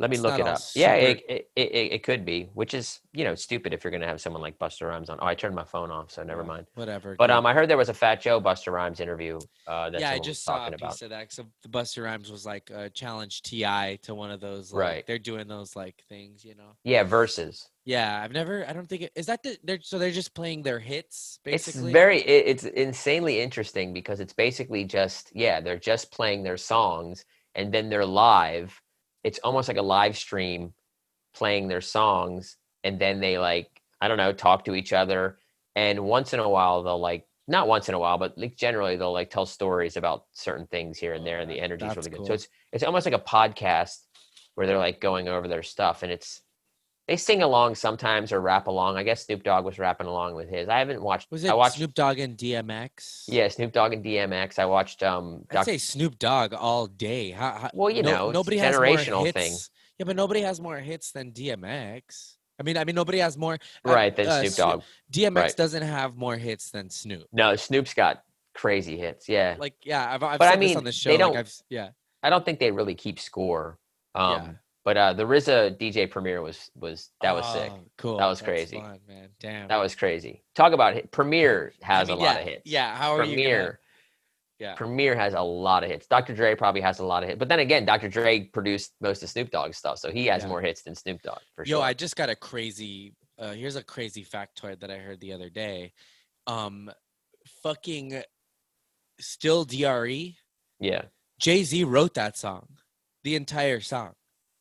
Let me it's look not it all up. Yeah, super it could be, which is, you know, stupid if you're gonna have someone like Busta Rhymes on. Oh, I turned my phone off, so never yeah, mind. whatever, But dude. I heard there was a Fat Joe Busta Rhymes interview that Yeah, I someone was just saw a talking about. piece of that. So the Busta Rhymes was like challenge Ti to one of those like Right. they're doing those like things, you know. Yeah, versus. Yeah, I don't think is that they're just playing their hits It's basically. very it's insanely interesting because it's basically just, yeah, they're just playing their songs and then they're live. It's almost like a live stream playing their songs, and then they, like, I don't know, talk to each other, and once in a while they'll, like, not once in a while, but like generally they'll like tell stories about certain things here and there, Oh, and the energy is that's really good. So cool. it's almost like a podcast where they're like going over their stuff, and it's they sing along sometimes or rap along. I guess Snoop Dogg was rapping along with his. I haven't watched. Was I it watched, Snoop Dogg and DMX? yeah, Snoop Dogg and DMX. I watched I'd Doc. say Snoop Dogg all day. Well, you No, know, it's a nobody has more generational thing, hits. Yeah, but nobody has more hits than DMX. I mean, nobody has more. right? Then Snoop Dogg, DMX right? doesn't have more hits than Snoop. No, Snoop's got crazy hits, yeah. Like, yeah, I've But I said this on mean, the they show. Like, don't. yeah, I don't think they really keep score. yeah. But the RZA DJ premiere was that was sick. Oh, That cool. was That's crazy. fun, man. Damn. That was crazy. Talk about hit. Premiere I has a mean, lot yeah, of hits. yeah. How are you gonna? Premiere Yeah. Premiere has a lot of hits. Dr. Dre probably has a lot of hits. But then again, Dr. Dre produced most of Snoop Dogg's stuff, so he has Yeah. more hits than Snoop Dogg for Yo, I sure. just got a crazy here's a crazy factoid that I heard the other day. Um fucking Still DRE. Yeah. Jay-Z wrote that song. The entire song.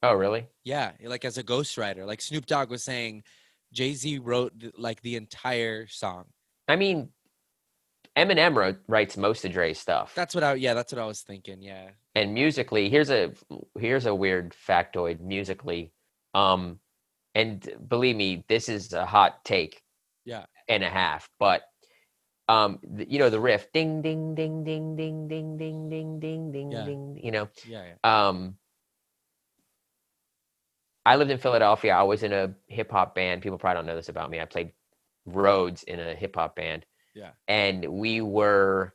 Oh, really? Yeah, like as a ghostwriter. Like Snoop Dogg was saying Jay-Z wrote like the entire song. I mean, Eminem writes most of Dre's stuff. That's what I was thinking. Yeah. And musically, here's a weird factoid musically. Um, and believe me, this is a hot take Yeah. and a half, but you know the riff, ding ding ding ding ding ding ding ding ding ding Yeah. ding, you know. Yeah, yeah. I lived in Philadelphia. I was in a hip hop band. People probably don't know this about me. I played Rhodes in a hip hop band, Yeah. and we would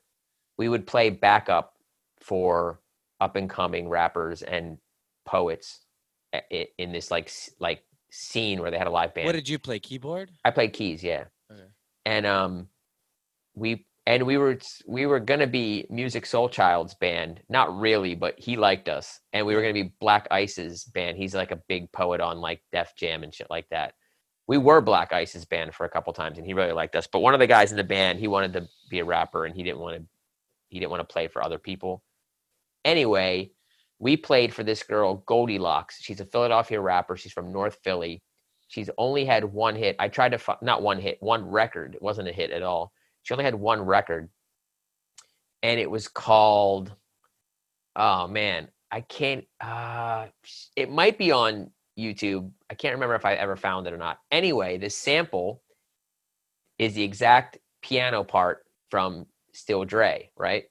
play backup for up and coming rappers and poets in this like scene where they had a live band. What did you play? Keyboard? I played keys, yeah. Okay. And we were gonna be Music Soul Child's band, not really, but he liked us, and we were gonna be Black Ice's band. He's like a big poet on like Def Jam and shit like that. We were Black Ice's band for a couple times, and he really liked us. But one of the guys in the band, he wanted to be a rapper, and he didn't want to play for other people. Anyway, we played for this girl Goldilocks. She's a Philadelphia rapper. She's from North Philly. She's only had one hit. I tried to not one hit, one record. It wasn't a hit at all. She only had one record, and it was called, oh man, I can't, it might be on YouTube. I can't remember if I ever found it or not. Anyway, this sample is the exact piano part from Still Dre, right?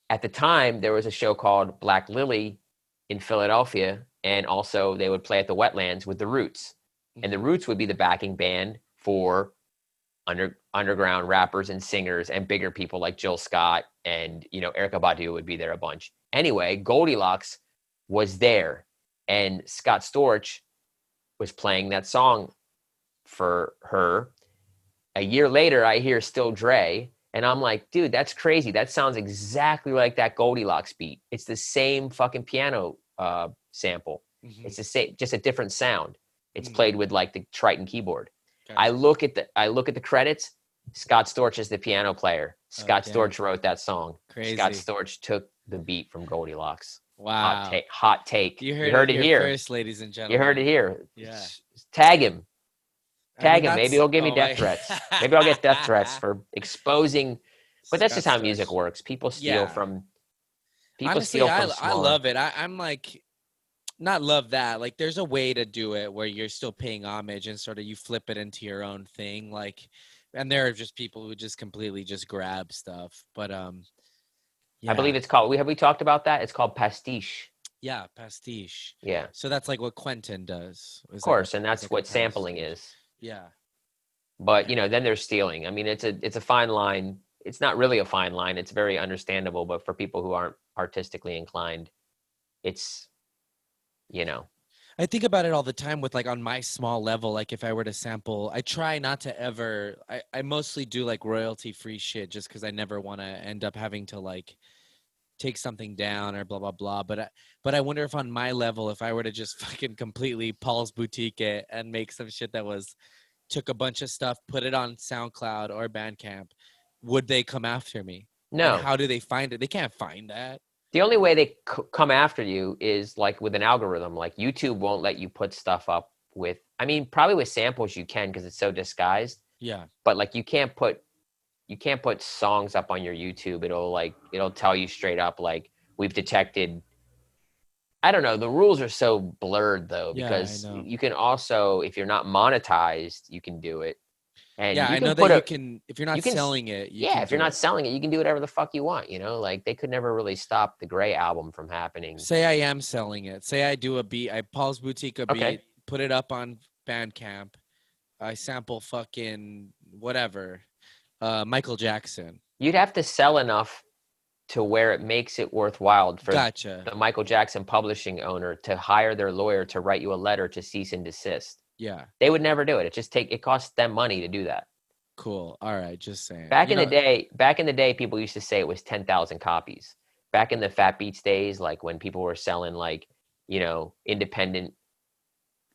At the time, there was a show called Black Lily in Philadelphia, and also they would play at the Wetlands with the Roots. And the Roots would be the backing band for underground rappers and singers and bigger people like Jill Scott, and you know Erykah Badu would be there a bunch. Anyway, Goldilocks was there, and Scott Storch was playing that song for her. A year later, I hear Still Dre, And I'm like, dude, that's crazy. That sounds exactly like that Goldilocks beat. It's the same fucking piano sample. Mm-hmm. It's the same, just a different sound. It's Mm. played with like the Triton keyboard. I Gotcha. look at the credits. Scott Storch is the piano player. Oh, Scott damn. Storch wrote that song. Scott Crazy. Storch took the beat from Goldilocks. Hot Wow. take. Hot take. You You heard it heard it here here. first, ladies and You heard it gentlemen. here. Yeah. Tag him. I mean, Tag him. Maybe that's he'll give me oh my. death threats. Maybe I'll get death threats for exposing. But that's Scott just how music Storch. works. People steal Yeah. from. People Honestly, steal from I smaller. love it. I'm like, not love that. Like, there's a way to do it where you're still paying homage and sort of you flip it into your own thing. Like, and there are just people who just completely just grab stuff. But I yeah, believe it's called. We talked about that. It's called pastiche. yeah, pastiche. Yeah, So that's like what Quentin does. of Is like course, and is that's like a what sampling pastiche. is. Yeah. But Yeah. then they're stealing. I mean, it's a fine line. It's not really a fine line. It's very understandable. But for people who aren't artistically inclined, it's you know. I think about it all the time with like on my small level, like if I were to sample, I try not to ever, I mostly do like royalty free shit just because I never want to end up having to like take something down or blah, blah, blah. But I wonder if on my level, if I were to just fucking completely Paul's boutique it and make some shit that was, took a bunch of stuff, put it on SoundCloud or Bandcamp, would they come after me? And No, how do they find it? They can't find that. the only way they come after you is like with an algorithm. Like YouTube won't let you put stuff up with. I mean, probably with samples you can because it's so disguised. Yeah. But like you can't put songs up on your YouTube. It'll tell you straight up like we've detected. I don't know. The rules are so blurred though Yeah, I because know. you can also, if you're not monetized, you can do it, and Yeah, you I can know that put you a can, if you're you not can selling it, you yeah, can if you're do not it. selling it, you can do whatever the fuck you want. Like they could never really stop the Gray album from happening. Say I am selling it. Say I do a beat, I Paul's Boutique a beat, Okay, put it up on Bandcamp. I sample fucking whatever, Michael Jackson. you'd have to sell enough to where it makes it worthwhile for Gotcha. the Michael Jackson publishing owner to hire their lawyer to write you a letter to cease and desist. Yeah, They would never do it. It costs them money to do that. cool. All right, just saying. Back in the day, people used to say it was 10,000 copies. Back in the Fat Beats days, like when people were selling like, independent,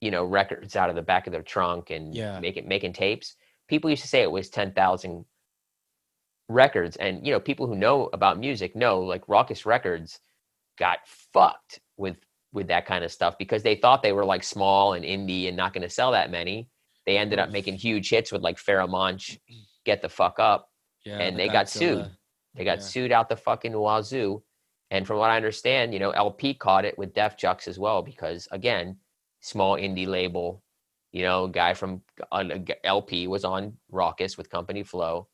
records out of the back of their trunk and Yeah. making tapes, people used to say it was 10,000 records. And, people who know about music know like Raucous Records got fucked with that kind of stuff because they thought they were like small and indie and not going to sell that many. They ended up making huge hits with like Pharoah Monch, Get the Fuck Up, Yeah, and the they got sued. Godzilla. They got Yeah. sued out the fucking wazoo. And from what I understand, LP caught it with Def Jux as well because again, small indie label, guy from LP was on Raucous with Company Flow.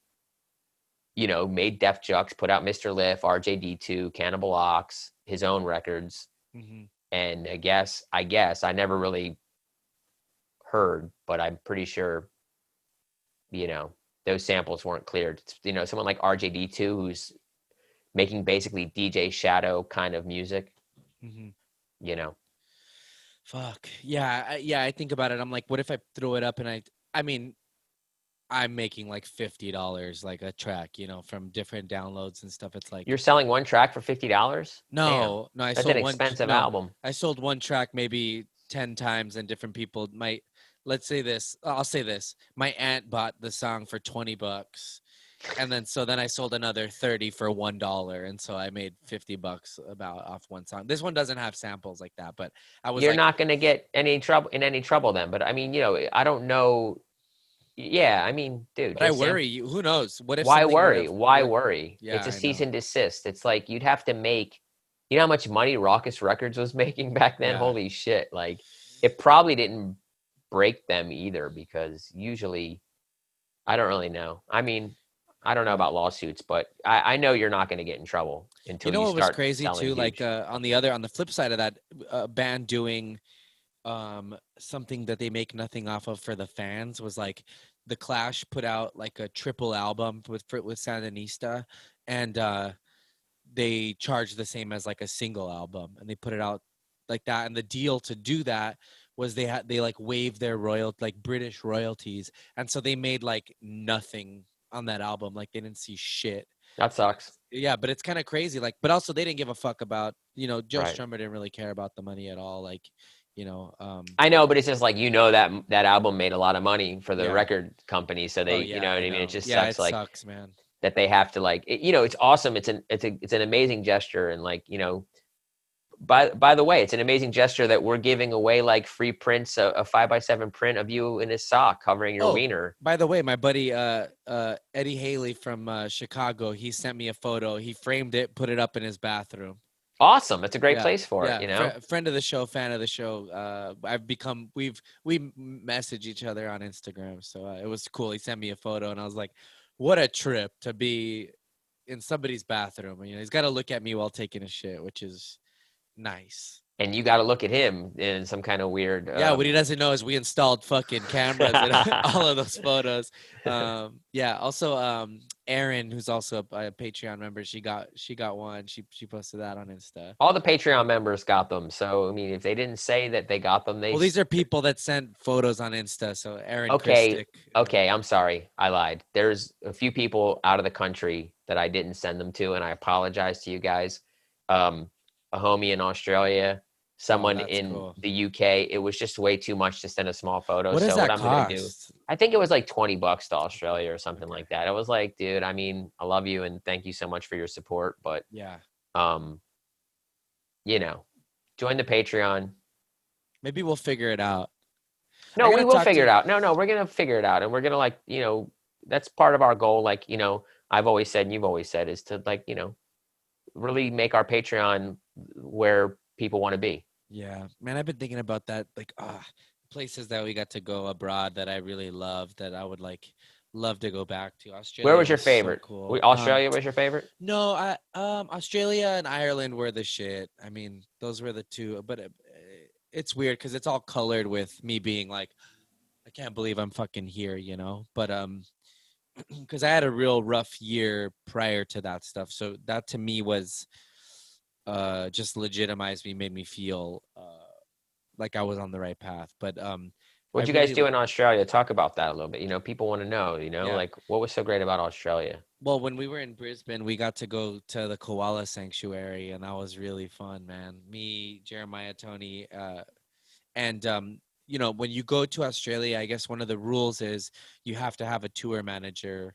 Made Def Jux, put out Mr. Liff, RJD2, Cannibal Ox, his own records. Hmm. And I never really heard, but I'm pretty sure, those samples weren't cleared. Someone like RJD2 who's making basically DJ Shadow kind of music, Hmm. you know. Fuck. Yeah, yeah. I think about it. I'm like, what if I throw it up and I mean, I'm making like $50 like a track, from different downloads and stuff. It's like, You're selling one track for $50? Damn. no, I That's an sold expensive album. I sold one track maybe 10 times and different people might, let's say this, I'll say this. My aunt bought the song for $20. And then I sold another 30 for $1. And so I made $50 about off one song. This one doesn't have samples like that, but I was You're like, not going to get any trouble then. But I mean, I don't know. Yeah, I mean, dude, but I just worry you. Who knows? What if why something would worry? have, Why worry? yeah, It's a I cease know. and desist. It's like you'd have to make, how much money Raucous Records was making back then? Yeah. Holy shit. Like, it probably didn't break them either because usually, I don't really know. I mean, I don't know about lawsuits, but I know you're not going to get in trouble You until know you what was start crazy selling too? Like huge. on the flip side of that, band doing something that they make nothing off of for the fans was like the Clash put out like a triple album with Sandinista, and they charged the same as like a single album, and they put it out like that. And the deal to do that was they like waived their like British royalties, and so they made like nothing on that album. Like they didn't see shit. That sucks. Yeah, but it's kind of crazy. Like, but also they didn't give a fuck about, Joe Right. Strummer didn't really care about the money at all. Like, you know, I know, but it's just like, that album made a lot of money for the yeah. record company, so Oh they, you yeah, know what I I mean? It know. just Yeah, sucks, it like, sucks, man. that they have to, like, it's awesome. It's an amazing gesture, and, like, by the way, it's an amazing gesture that we're giving away, like, free prints, a 5x7 print of you in a sock covering your Oh, wiener. by the way, my buddy Eddie Haley from Chicago, he sent me a photo. He framed it, put it up in his bathroom. Awesome. It's a great Yeah, place for it, yeah. Friend of the show, fan of the show. We message each other on Instagram, so it was cool. He sent me a photo, and I was like, "What a trip to be in somebody's bathroom." He's got to look at me while taking a shit, which is nice. And you got to look at him in some kind of weird. Yeah, what he doesn't know is we installed fucking cameras in all of those photos. Yeah. Also, Erin, who's also a Patreon member, she got one. She posted that on Insta. All the Patreon members got them. So, I mean, if they didn't say that they got them, Well, these are people that sent photos on Insta. So Erin Okay. Christic. Okay. I'm sorry. I lied. There's a few people out of the country that I didn't send them to, and I apologize to you guys. A homie in Australia, someone in cool. the UK. It was just way too much to send a small photo. What does So that what I'm cost? gonna do, I think it was like $20 to Australia or something like that. I was like, dude, I mean, I love you and thank you so much for your support, but yeah, join the Patreon. maybe we'll figure it out. No, we will figure it out. No, we're gonna figure it out, and we're gonna, like, that's part of our goal. Like, I've always said, and you've always said, is to, like, really make our Patreon where people want to be. Yeah, man, I've been thinking about that. Like, places that we got to go abroad that I really love, that I would love to go back to. Australia. Where was your favorite? So cool. Australia was your favorite? No, Australia and Ireland were the shit. I mean, those were the two. But it's weird because it's all colored with me being like, I can't believe I'm fucking here, But because I had a real rough year prior to that stuff, so that to me was just legitimized me, made me feel like I was on the right path. But what'd you guys do in Australia? Talk about that a little bit. People want to know, Yeah. like, what was so great about Australia? Well, when we were in Brisbane, we got to go to the koala sanctuary, and that was really fun, man. Me, Jeremiah, Tony, and when you go to Australia, I guess one of the rules is you have to have a tour manager,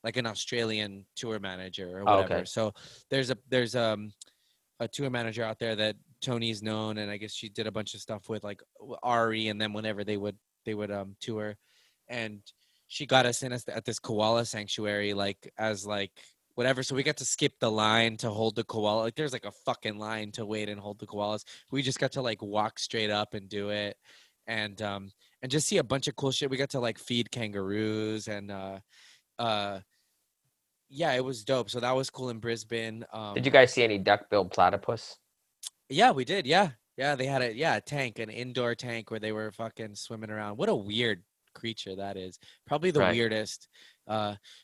like an Australian tour manager or whatever. Okay. So there's a tour manager out there that Tony's known, and I guess she did a bunch of stuff with, like, Ari, and then whenever they would tour, and she got us in at this koala sanctuary, like, as like whatever. So we got to skip the line to hold the koala. Like, there's like a fucking line to wait and hold the koalas. We just got to, like, walk straight up and do it, and just see a bunch of cool shit. We got to, like, feed kangaroos, and yeah, it was dope. So that was cool in Brisbane. Did you guys see any duck-billed platypus? Yeah, we did. Yeah, they had a tank, an indoor tank where they were fucking swimming around. What a weird creature that is. Probably the weirdest.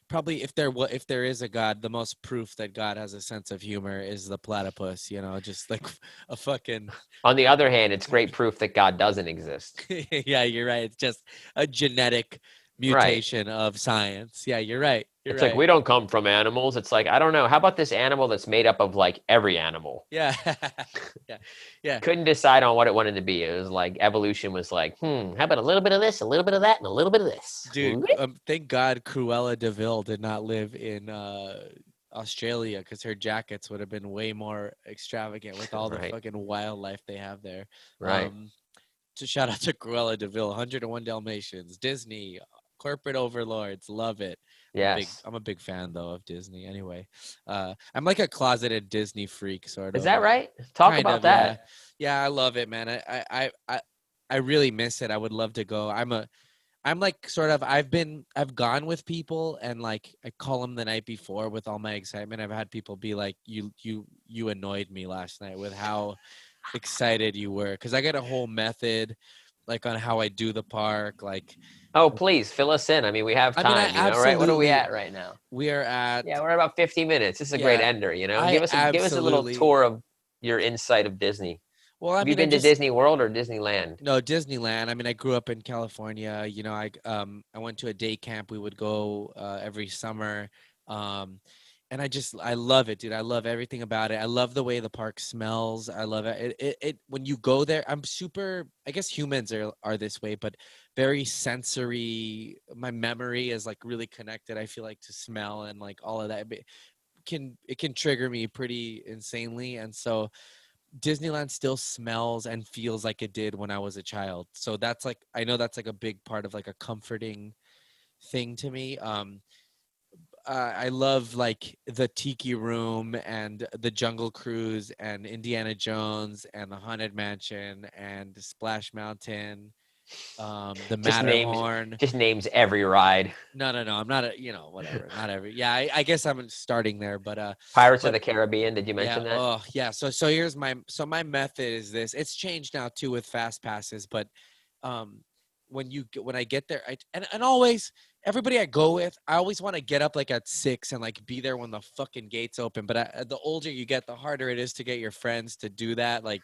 Probably if there is a God, the most proof that God has a sense of humor is the platypus. Just like a fucking. On the other hand, it's great proof that God doesn't exist. Yeah, you're right. It's just a genetic mutation of science. Yeah, you're right. It's like, we don't come from animals. It's like, I don't know. How about this animal that's made up of, like, every animal? Yeah. Yeah. Couldn't decide on what it wanted to be. It was like evolution was like, how about a little bit of this, a little bit of that, and a little bit of this? Dude, thank God Cruella de Vil did not live in Australia, because her jackets would have been way more extravagant with all the fucking wildlife they have there. Right. To shout out to Cruella de Vil, 101 Dalmatians, Disney, corporate overlords, love it. Yes. I'm a big fan, though, of Disney. Anyway, I'm like a closeted Disney freak, sort of. Is that right? Talk about that. Yeah, I love it, man. I really miss it. I would love to go. I'm like sort of, I've gone with people, and like I call them the night before with all my excitement. I've had people be like, you annoyed me last night with how excited you were, because I got a whole method, like, on how I do the park, like. Oh, please fill us in. I mean, we have time, right? What are we at right now? We are at. Yeah, we're at about 50 minutes. This is a great ender, Give us a little tour of your insight of Disney. Well, I Have you mean, I been to just Disney World or Disneyland? no Disneyland. I mean, I grew up in California. You know, I went to a day camp. We would go every summer. Um, and I love it, dude. I love everything about it. I love the way the park smells. I love it. It when you go there, I'm super. I guess humans are this way, but very sensory. My memory is like really connected. I feel like to smell and like all of that. It can trigger me pretty insanely, and so Disneyland still smells and feels like it did when I was a child. So that's like I know that's like a big part of like a comforting thing to me. I love like the Tiki Room and the Jungle Cruise and Indiana Jones and the Haunted Mansion and Splash Mountain, the Just names, Matterhorn. just names every ride. No, I'm not a, whatever, not every. Yeah, I guess I'm starting there, Pirates of but the Caribbean. Did you yeah. mention that? Oh, yeah. So here's my method is this. It's changed now too with fast passes, but um, when I get there, and always everybody I go with, I always want to get up like at 6 and like be there when the fucking gates open. But the older you get, the harder it is to get your friends to do that. Like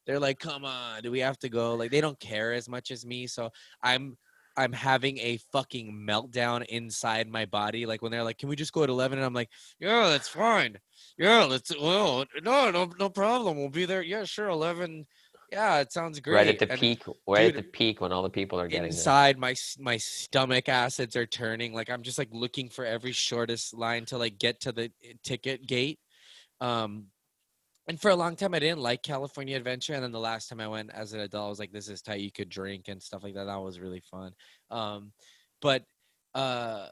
they're like, "Come on, do we have to go?" Like they don't care as much as me. So I'm I'm having a fucking meltdown inside my body. Like when they're like, "Can we just go at 11?" And I'm like, "Yeah, that's fine. Yeah, let's. Well, no problem. We'll be there. Yeah, sure, 11. Yeah, it sounds Right at great." the And peak, right at dude, the peak when all the people are getting there. inside my stomach acids are turning. Like I'm just like looking for every shortest line to like get to the ticket gate. Um, and for a long time, I didn't like California Adventure. And then the last time I went as an adult, I was like, "This is tight. You could drink and stuff like that." That was really fun. But uh,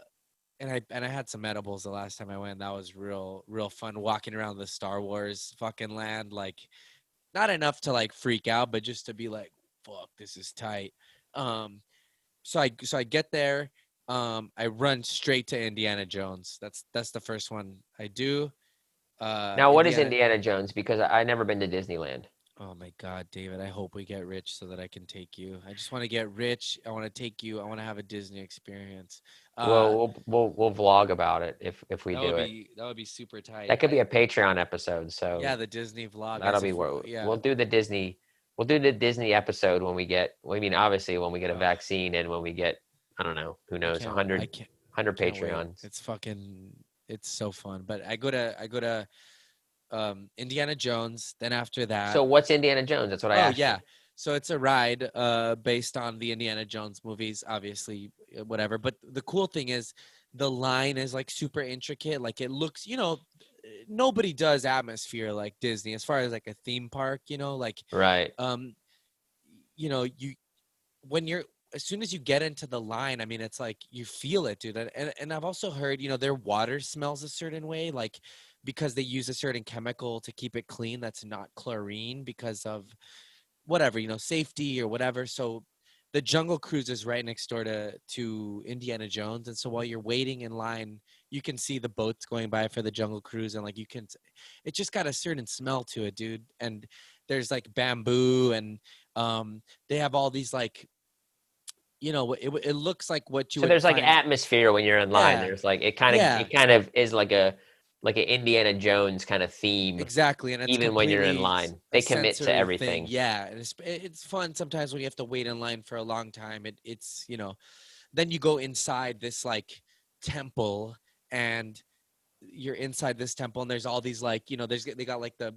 and I had some edibles the last time I went. That was real fun walking around the Star Wars fucking land. Like not enough to like freak out, but just to be like, "Fuck, this is tight." Um, so I get there. I run straight to Indiana Jones. That's the first one I do. Now, what is Indiana. Indiana Jones? Because I never been to Disneyland. Oh my God, David! I hope we get rich so that I can take you. I just want to get rich. I want to take you. I want to have a Disney experience. Well, Uh, we'll vlog about it if we do it. that would be super tight. That could be a Patreon episode. So Yeah, the Disney vlog that'll as be if where yeah. we'll do the Disney. We'll do the Disney episode when we get. I mean, obviously, when we get a Ugh, vaccine and when we get, I don't know, who knows, I 100, can't 100 can't wait. Patreons. It's so fun. But I go to Indiana Jones. Then after that, So what's Indiana Jones? That's what I oh asked you. yeah. So it's a ride based on the Indiana Jones movies, obviously, whatever. But the cool thing is the line is like super intricate. Like it looks, nobody does atmosphere like Disney as far as like a theme park, like Right. um you when you're as soon as you get into the line, I mean, it's like you feel it, dude. And I've also heard, their water smells a certain way, like because they use a certain chemical to keep it clean that's not chlorine because of whatever, safety or whatever. So the Jungle Cruise is right next door to Indiana Jones, and so while you're waiting in line, you can see the boats going by for the Jungle Cruise, and like it just got a certain smell to it, dude. And there's like bamboo, and they have all these like, it looks like what you So would there's like find. atmosphere when you're in line. Yeah, There's like yeah, it kind of is like a Indiana Jones kind of theme, exactly, and it's even when you're in completely line. a They commit to sensory thing. everything. Yeah, and it's fun sometimes when you have to wait in line for a long time. It's then you go inside this like temple, and you're inside this temple, and there's all these like they got like the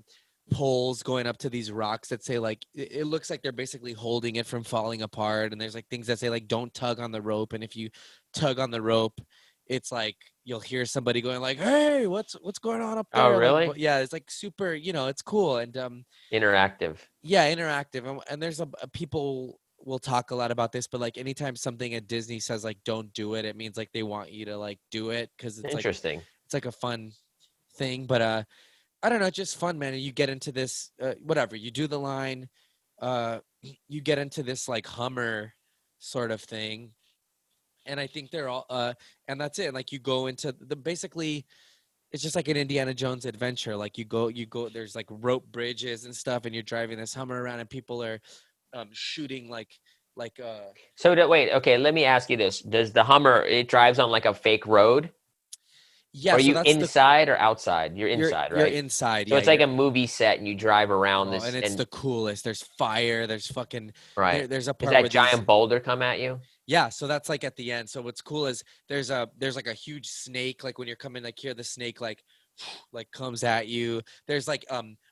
poles going up to these rocks that say like it looks like they're basically holding it from falling apart, and there's like things that say like don't tug on the rope, and if you tug on the rope, it's like you'll hear somebody going like, "Hey, what's going on up Oh, there?" Like really? yeah, it's like super, it's cool. And Interactive. yeah, interactive. And there's a people will talk a lot about this, but like anytime something at Disney says like don't do it, it means like they want you to like do it because Interesting. it's like a fun thing. But I don't know, it's just fun, man. And you get into this whatever, you do the line, uh you get into this like Hummer sort of thing. And I think they're all and that's it. Like you go into the basically it's just like an Indiana Jones adventure. Like you go, there's like rope bridges and stuff, and you're driving this Hummer around, and people are shooting like So wait, okay, let me ask you this. Does the Hummer it drives on like a fake road? Yeah, Or are so you that's the inside or outside? You're you're inside, you're right? inside. So Yeah, it's like you're a movie set, and you drive around oh, and this, it's and the coolest. There's fire, there's fucking right. there's a Does part where that these giant boulder come at you? yeah, so that's like at the end. So what's cool is there's like a huge snake, like when you're coming like here the snake like comes at you. There's like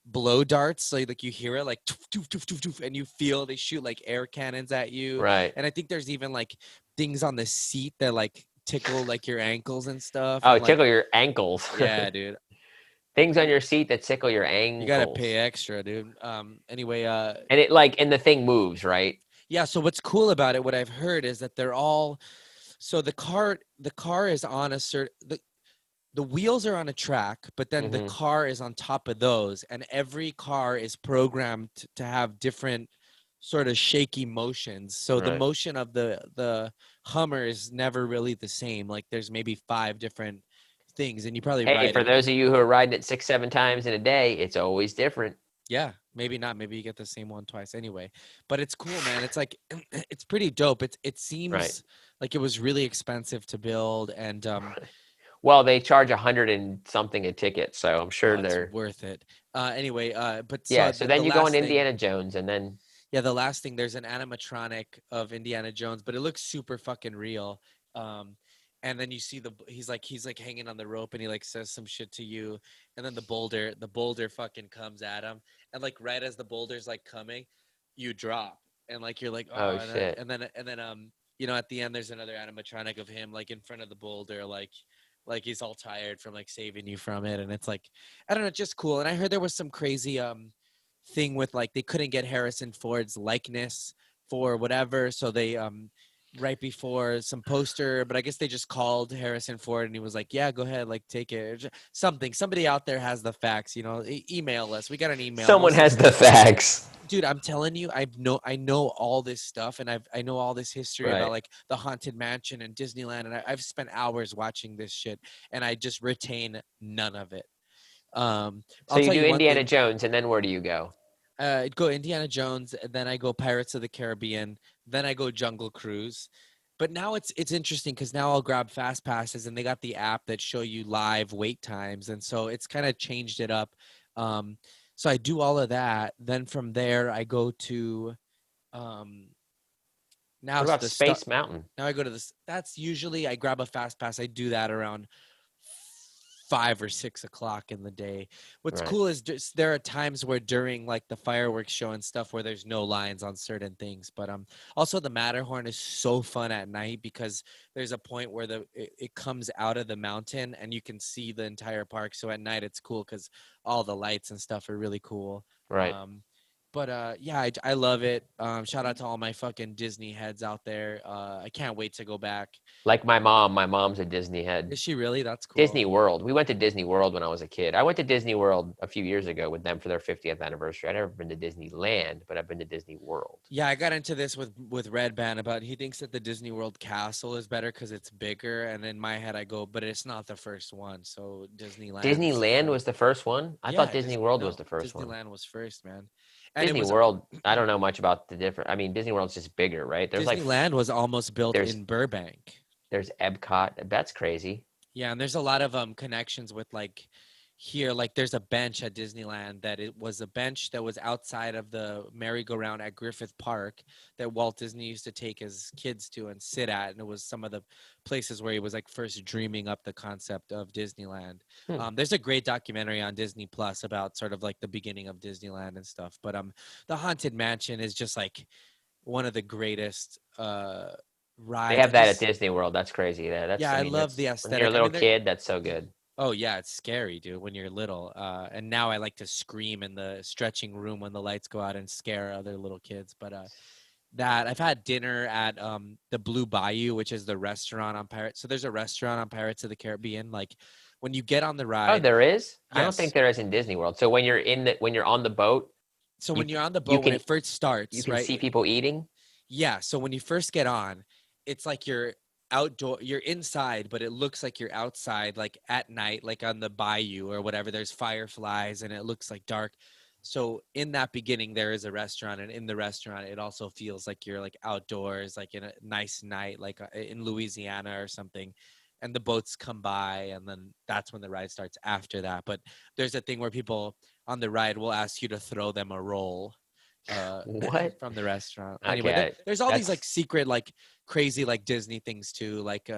blow darts, so like you hear it like toof, toof, toof, toof, toof, and you feel they shoot like air cannons at you. Right. And I think there's even like things on the seat that like tickle like your ankles and stuff. Oh, And like tickle your ankles. yeah, dude. Things on your seat that tickle your You gotta pay ankles. extra, dude. Anyway, And it like and the thing moves, right? yeah. So what's cool about it, what I've heard is that they're all so the car is on a certain the wheels are on a track, but then the Hmm. car is on top of those, and every car is programmed to have different sort of shaky motions. So the Right. motion of the Hummer is never really the same. Like there's maybe five different things, and you probably Hey, ride for it. those of you who are riding it 6, 7 times in a day, it's always different. Yeah, maybe not. Maybe you get the same one twice anyway. But it's cool, man. It's like it's pretty dope. It Right. seems like it was really expensive to build, and Well, they charge 100 and something a ticket, so I'm oh, sure it's they're worth it. Anyway, but yeah. so So the then you go on last thing, Indiana Jones, and then yeah, the last thing, there's an animatronic of Indiana Jones, but it looks super fucking real. Um, and then you see he's like hanging on the rope, and he like says some shit to you, and then the boulder fucking comes at him, and like right as the boulder's like coming, you drop, and like you're like oh, oh shit. and then at the end there's another animatronic of him like in front of the boulder, like he's all tired from like saving you from it, and it's like I don't know, just cool. And I heard there was some crazy thing with like they couldn't get Harrison Ford's likeness for whatever, so they right before some poster, but I guess they just called Harrison Ford and he was like, "Yeah, go ahead, like take it." Something. Somebody out there has the facts, email us. We got an email. Someone Most of has the facts. dude, I'm telling you, I know all this stuff, and I know all this history about Right. like the Haunted Mansion and Disneyland, and I've spent hours watching this shit, and I just retain none of it. So I'll you tell do you one Indiana thing. Jones, and then where do you go? I'd go Indiana Jones, and then I go Pirates of the Caribbean, then I go Jungle Cruise. But now it's interesting because now I'll grab fast passes, and they got the app that show you live wait times, and so it's kind of changed it up. Um, so I do all of that. Then from there I go to um, now What s- about the start. Space Mountain? Now I go to this. That's usually I grab a fast pass. I do that around 5 or 6 o'clock in the day. What's Right. cool is just there are times where during like the fireworks show and stuff where there's no lines on certain things. But also the Matterhorn is so fun at night because there's a point where it comes out of the mountain and you can see the entire park. So at night it's cool because all the lights and stuff are really cool. Right. But yeah, I love it. Shout out to all my fucking Disney heads out there. I can't wait to go back. Like my mom. My mom's a Disney head. Is she really? That's Disney cool. World. We went to Disney World when I was a kid. I went to Disney World a few years ago with them for their 50th anniversary. I've never been to Disneyland, but I've been to Disney World. Yeah, I got into this with Red Band about he thinks that the Disney World castle is better because it's bigger, and in my head I go, but it's not the first one, so Disneyland's Disneyland better. was the first one? I thought Yeah, Disney World was no, the first one. Disneyland was first, man, and it Disney was World, I don't know much about the different. I mean, Disney World's just bigger, right? Disneyland was almost built There's in Burbank. there's Epcot. That's crazy. Yeah, and there's a lot of connections with like here, like there's a bench at Disneyland that it was a bench that was outside of the merry-go-round at Griffith Park that Walt Disney used to take his kids to and sit at, and it was some of the places where he was like first dreaming up the concept of Disneyland. Hmm. There's a great documentary on Disney Plus about sort of like the beginning of Disneyland and stuff. But the Haunted Mansion is just like one of the greatest They rides. have that at Disney World. That's crazy. Yeah, Yeah, I I mean, love that's the when you're a aesthetic. I little mean, kid, that's so good. oh yeah, it's scary, dude, when you're little. And now I like to scream in the stretching room when the lights go out and scare other little kids. But that I've had dinner at the Blue Bayou, which is the restaurant on Pirates. So there's a restaurant on Pirates of the Caribbean. Like when you get on the Oh, ride, there is? I don't think yes. there is in Disney World. So when you're on the boat, So you when you're on the you boat, when can it first you starts, can see right? people eating. Yeah. So when you first get on, it's like you're outdoor, you're inside, but it looks like you're outside, like at night, like on the bayou or whatever. There's fireflies and it looks like dark. So in that beginning, there is a restaurant, and in the restaurant, it also feels like you're like outdoors, like in a nice night, like in Louisiana or something. and the boats come by, and then that's when the ride starts after that. But there's a thing where people on the ride will ask you to throw them a roll What? from the restaurant. Okay, Anyway, there's all these like that's secret, like crazy, like Disney things too, like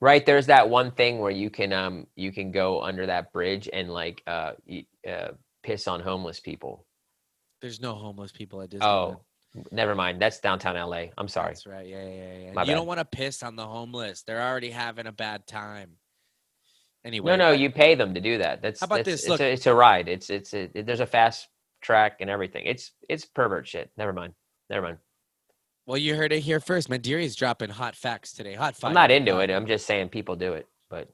right. There's that one thing where you can go under that bridge and like piss on homeless people. there's no homeless people at Disneyland. Oh, never mind. That's downtown LA. I'm sorry. That's right. Yeah. My You don't bad. want to piss on the homeless. They're already having a bad time. No, Anyway, no, you pay them to do that. how about this? Look, It's a ride. There's a fast track and everything. It's pervert shit. Never mind. Never mind. well, you heard it here first. Mandiri's dropping hot facts today. Hot fire. I'm not into it. I'm just saying people do it, but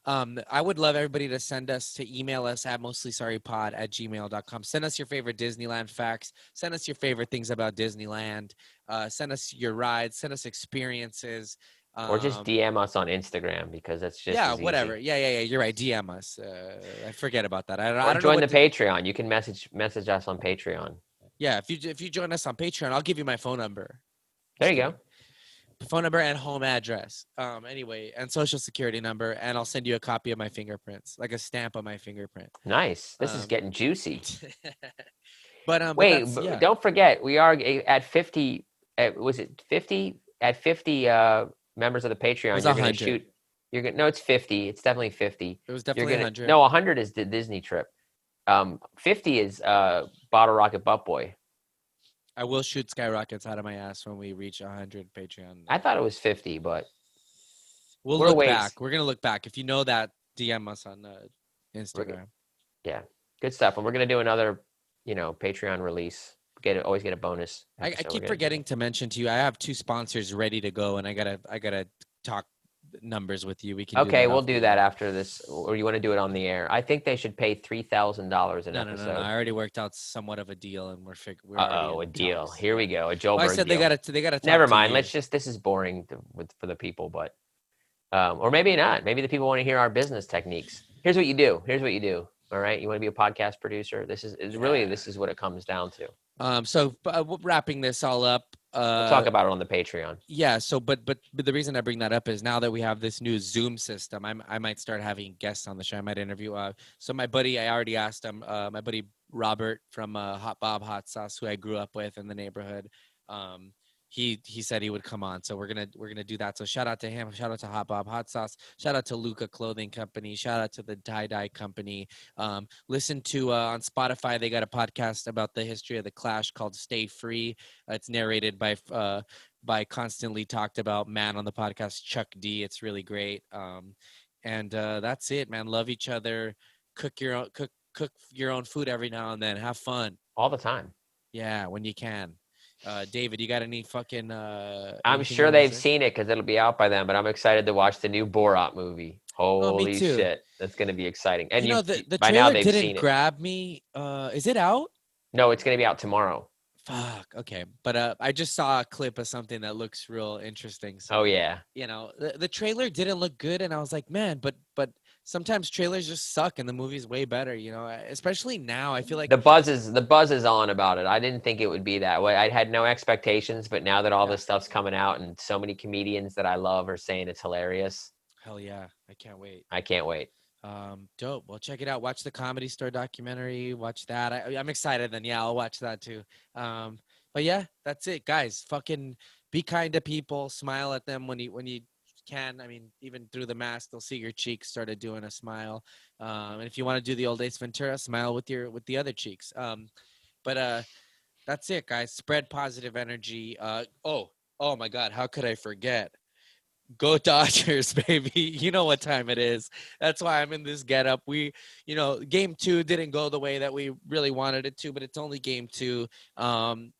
I would love everybody to email us at mostlysorrypod@gmail.com. Send us your favorite Disneyland facts. Send us your favorite things about Disneyland. Send us your rides. Send us experiences. Or just DM us on Instagram because that's just yeah, as whatever. easy. Yeah. You're right. DM us. I forget about that. I Or don't know join what the Patreon. You can message us on Patreon. Yeah, if you join us on Patreon, I'll give you my phone number. There you go. Phone number and home address. Anyway, and social security number, and I'll send you a copy of my fingerprints, like a stamp of my fingerprint. Nice. This is getting juicy. Wait, don't forget, we are at 50. Was it 50? At 50 members of the Patreon, you're going to shoot. No, it's 50. It's definitely 50. It was definitely 100. No, 100 is the Disney trip. 50 is Bottle Rocket Butt Boy. I will shoot skyrockets out of my ass when we reach 100 Patreon. I thought it was 50, but we'll look back. We're gonna look back. If you know that, DM us on Instagram. Yeah, good stuff. And we're gonna do another, Patreon release. Always get a bonus. I keep forgetting to mention to you, I have 2 sponsors ready to go, and I gotta talk numbers with you. We can. We'll do that after this, or you want to do it on the air? I think they should pay $3,000 an episode. No. I already worked out somewhat of a deal, and we're a deal. Talks. Here we go. A Joe. Well, I said deal. They gotta. Never mind. This is boring for the people, but or maybe not. Maybe the people want to hear our business techniques. Here's what you do. All right. You want to be a podcast producer. This is what it comes down to. So wrapping this all up. We'll talk about it on the Patreon. Yeah. So, but the reason I bring that up is now that we have this new Zoom system, I might start having guests on the show. I might interview. So my buddy, I already asked him. My buddy Robert from Hot Bob Hot Sauce, who I grew up with in the neighborhood. He said he would come on, so we're gonna do that. So shout out to him, shout out to Hot Bob Hot Sauce, shout out to Luca Clothing Company, shout out to the Tie Dye Company. Listen to on Spotify, they got a podcast about the history of the Clash called Stay Free. It's narrated by constantly talked about man on the podcast Chuck D. It's really great. And that's it, man. Love each other. Cook your own food every now and then. Have fun all the time. Yeah, when you can. David, you got any fucking I'm sure they've seen it because it'll be out by then, but I'm excited to watch the new Borat movie. Holy shit. That's going to be exciting. And the trailer didn't grab me. Is it out? No, it's going to be out tomorrow. Fuck. Okay. But I just saw a clip of something that looks real interesting. So, oh yeah. The trailer didn't look good, and I was like, man, but sometimes trailers just suck and the movie's way better, especially now. I feel like the buzz is on about it. I didn't think it would be that way. I had no expectations, but now that all this stuff's coming out and so many comedians that I love are saying it's hilarious. Hell yeah. I can't wait. Dope. Well, check it out. Watch the Comedy Store documentary. Watch that. I'm excited then. Yeah, I'll watch that too. But yeah, that's it, guys. Fucking be kind to people. Smile at them when you can. I mean, even through the mask, they'll see your cheeks started doing a smile. And if you want to do the old Ace Ventura, smile with the other cheeks. But that's it, guys. Spread positive energy. Oh my God, how could I forget? Go Dodgers, baby. You know what time it is. That's why I'm in this getup. Game 2 didn't go the way that we really wanted it to, but it's only game 2. And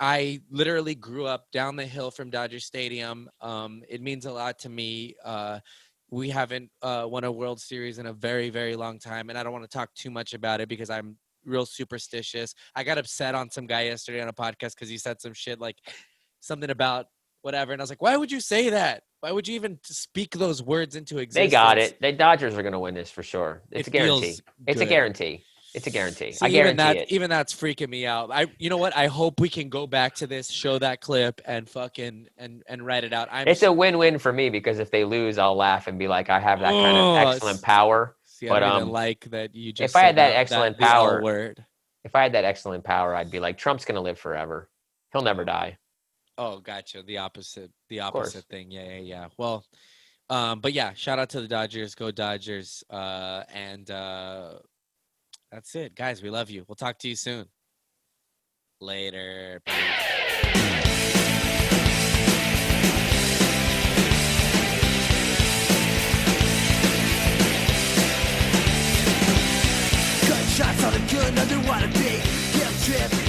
I literally grew up down the hill from Dodger Stadium. It means a lot to me. We haven't won a World Series in a very, very long time, and I don't want to talk too much about it because I'm real superstitious. I got upset on some guy yesterday on a podcast because he said some shit like something about whatever, and I was like, why would you say that? Why would you even speak those words into existence? They got it. The Dodgers are going to win this for sure. It's a guarantee. It's a guarantee. It's a guarantee. See, I guarantee it. Even that's freaking me out. You know what? I hope we can go back to this, show that clip, and fucking and write it out. It's a win-win for me because if they lose, I'll laugh and be like, I have that kind of excellent power. See, I don't even like that you just. If I had that excellent power, word. If I had that excellent power, I'd be like, Trump's gonna live forever. He'll never die. Oh, gotcha. The opposite thing. Yeah. Well, but yeah, shout out to the Dodgers. Go Dodgers. And that's it, guys. We love you. We'll talk to you soon. Later. Peace. Shots on a gun, underwater bait, guilt trip.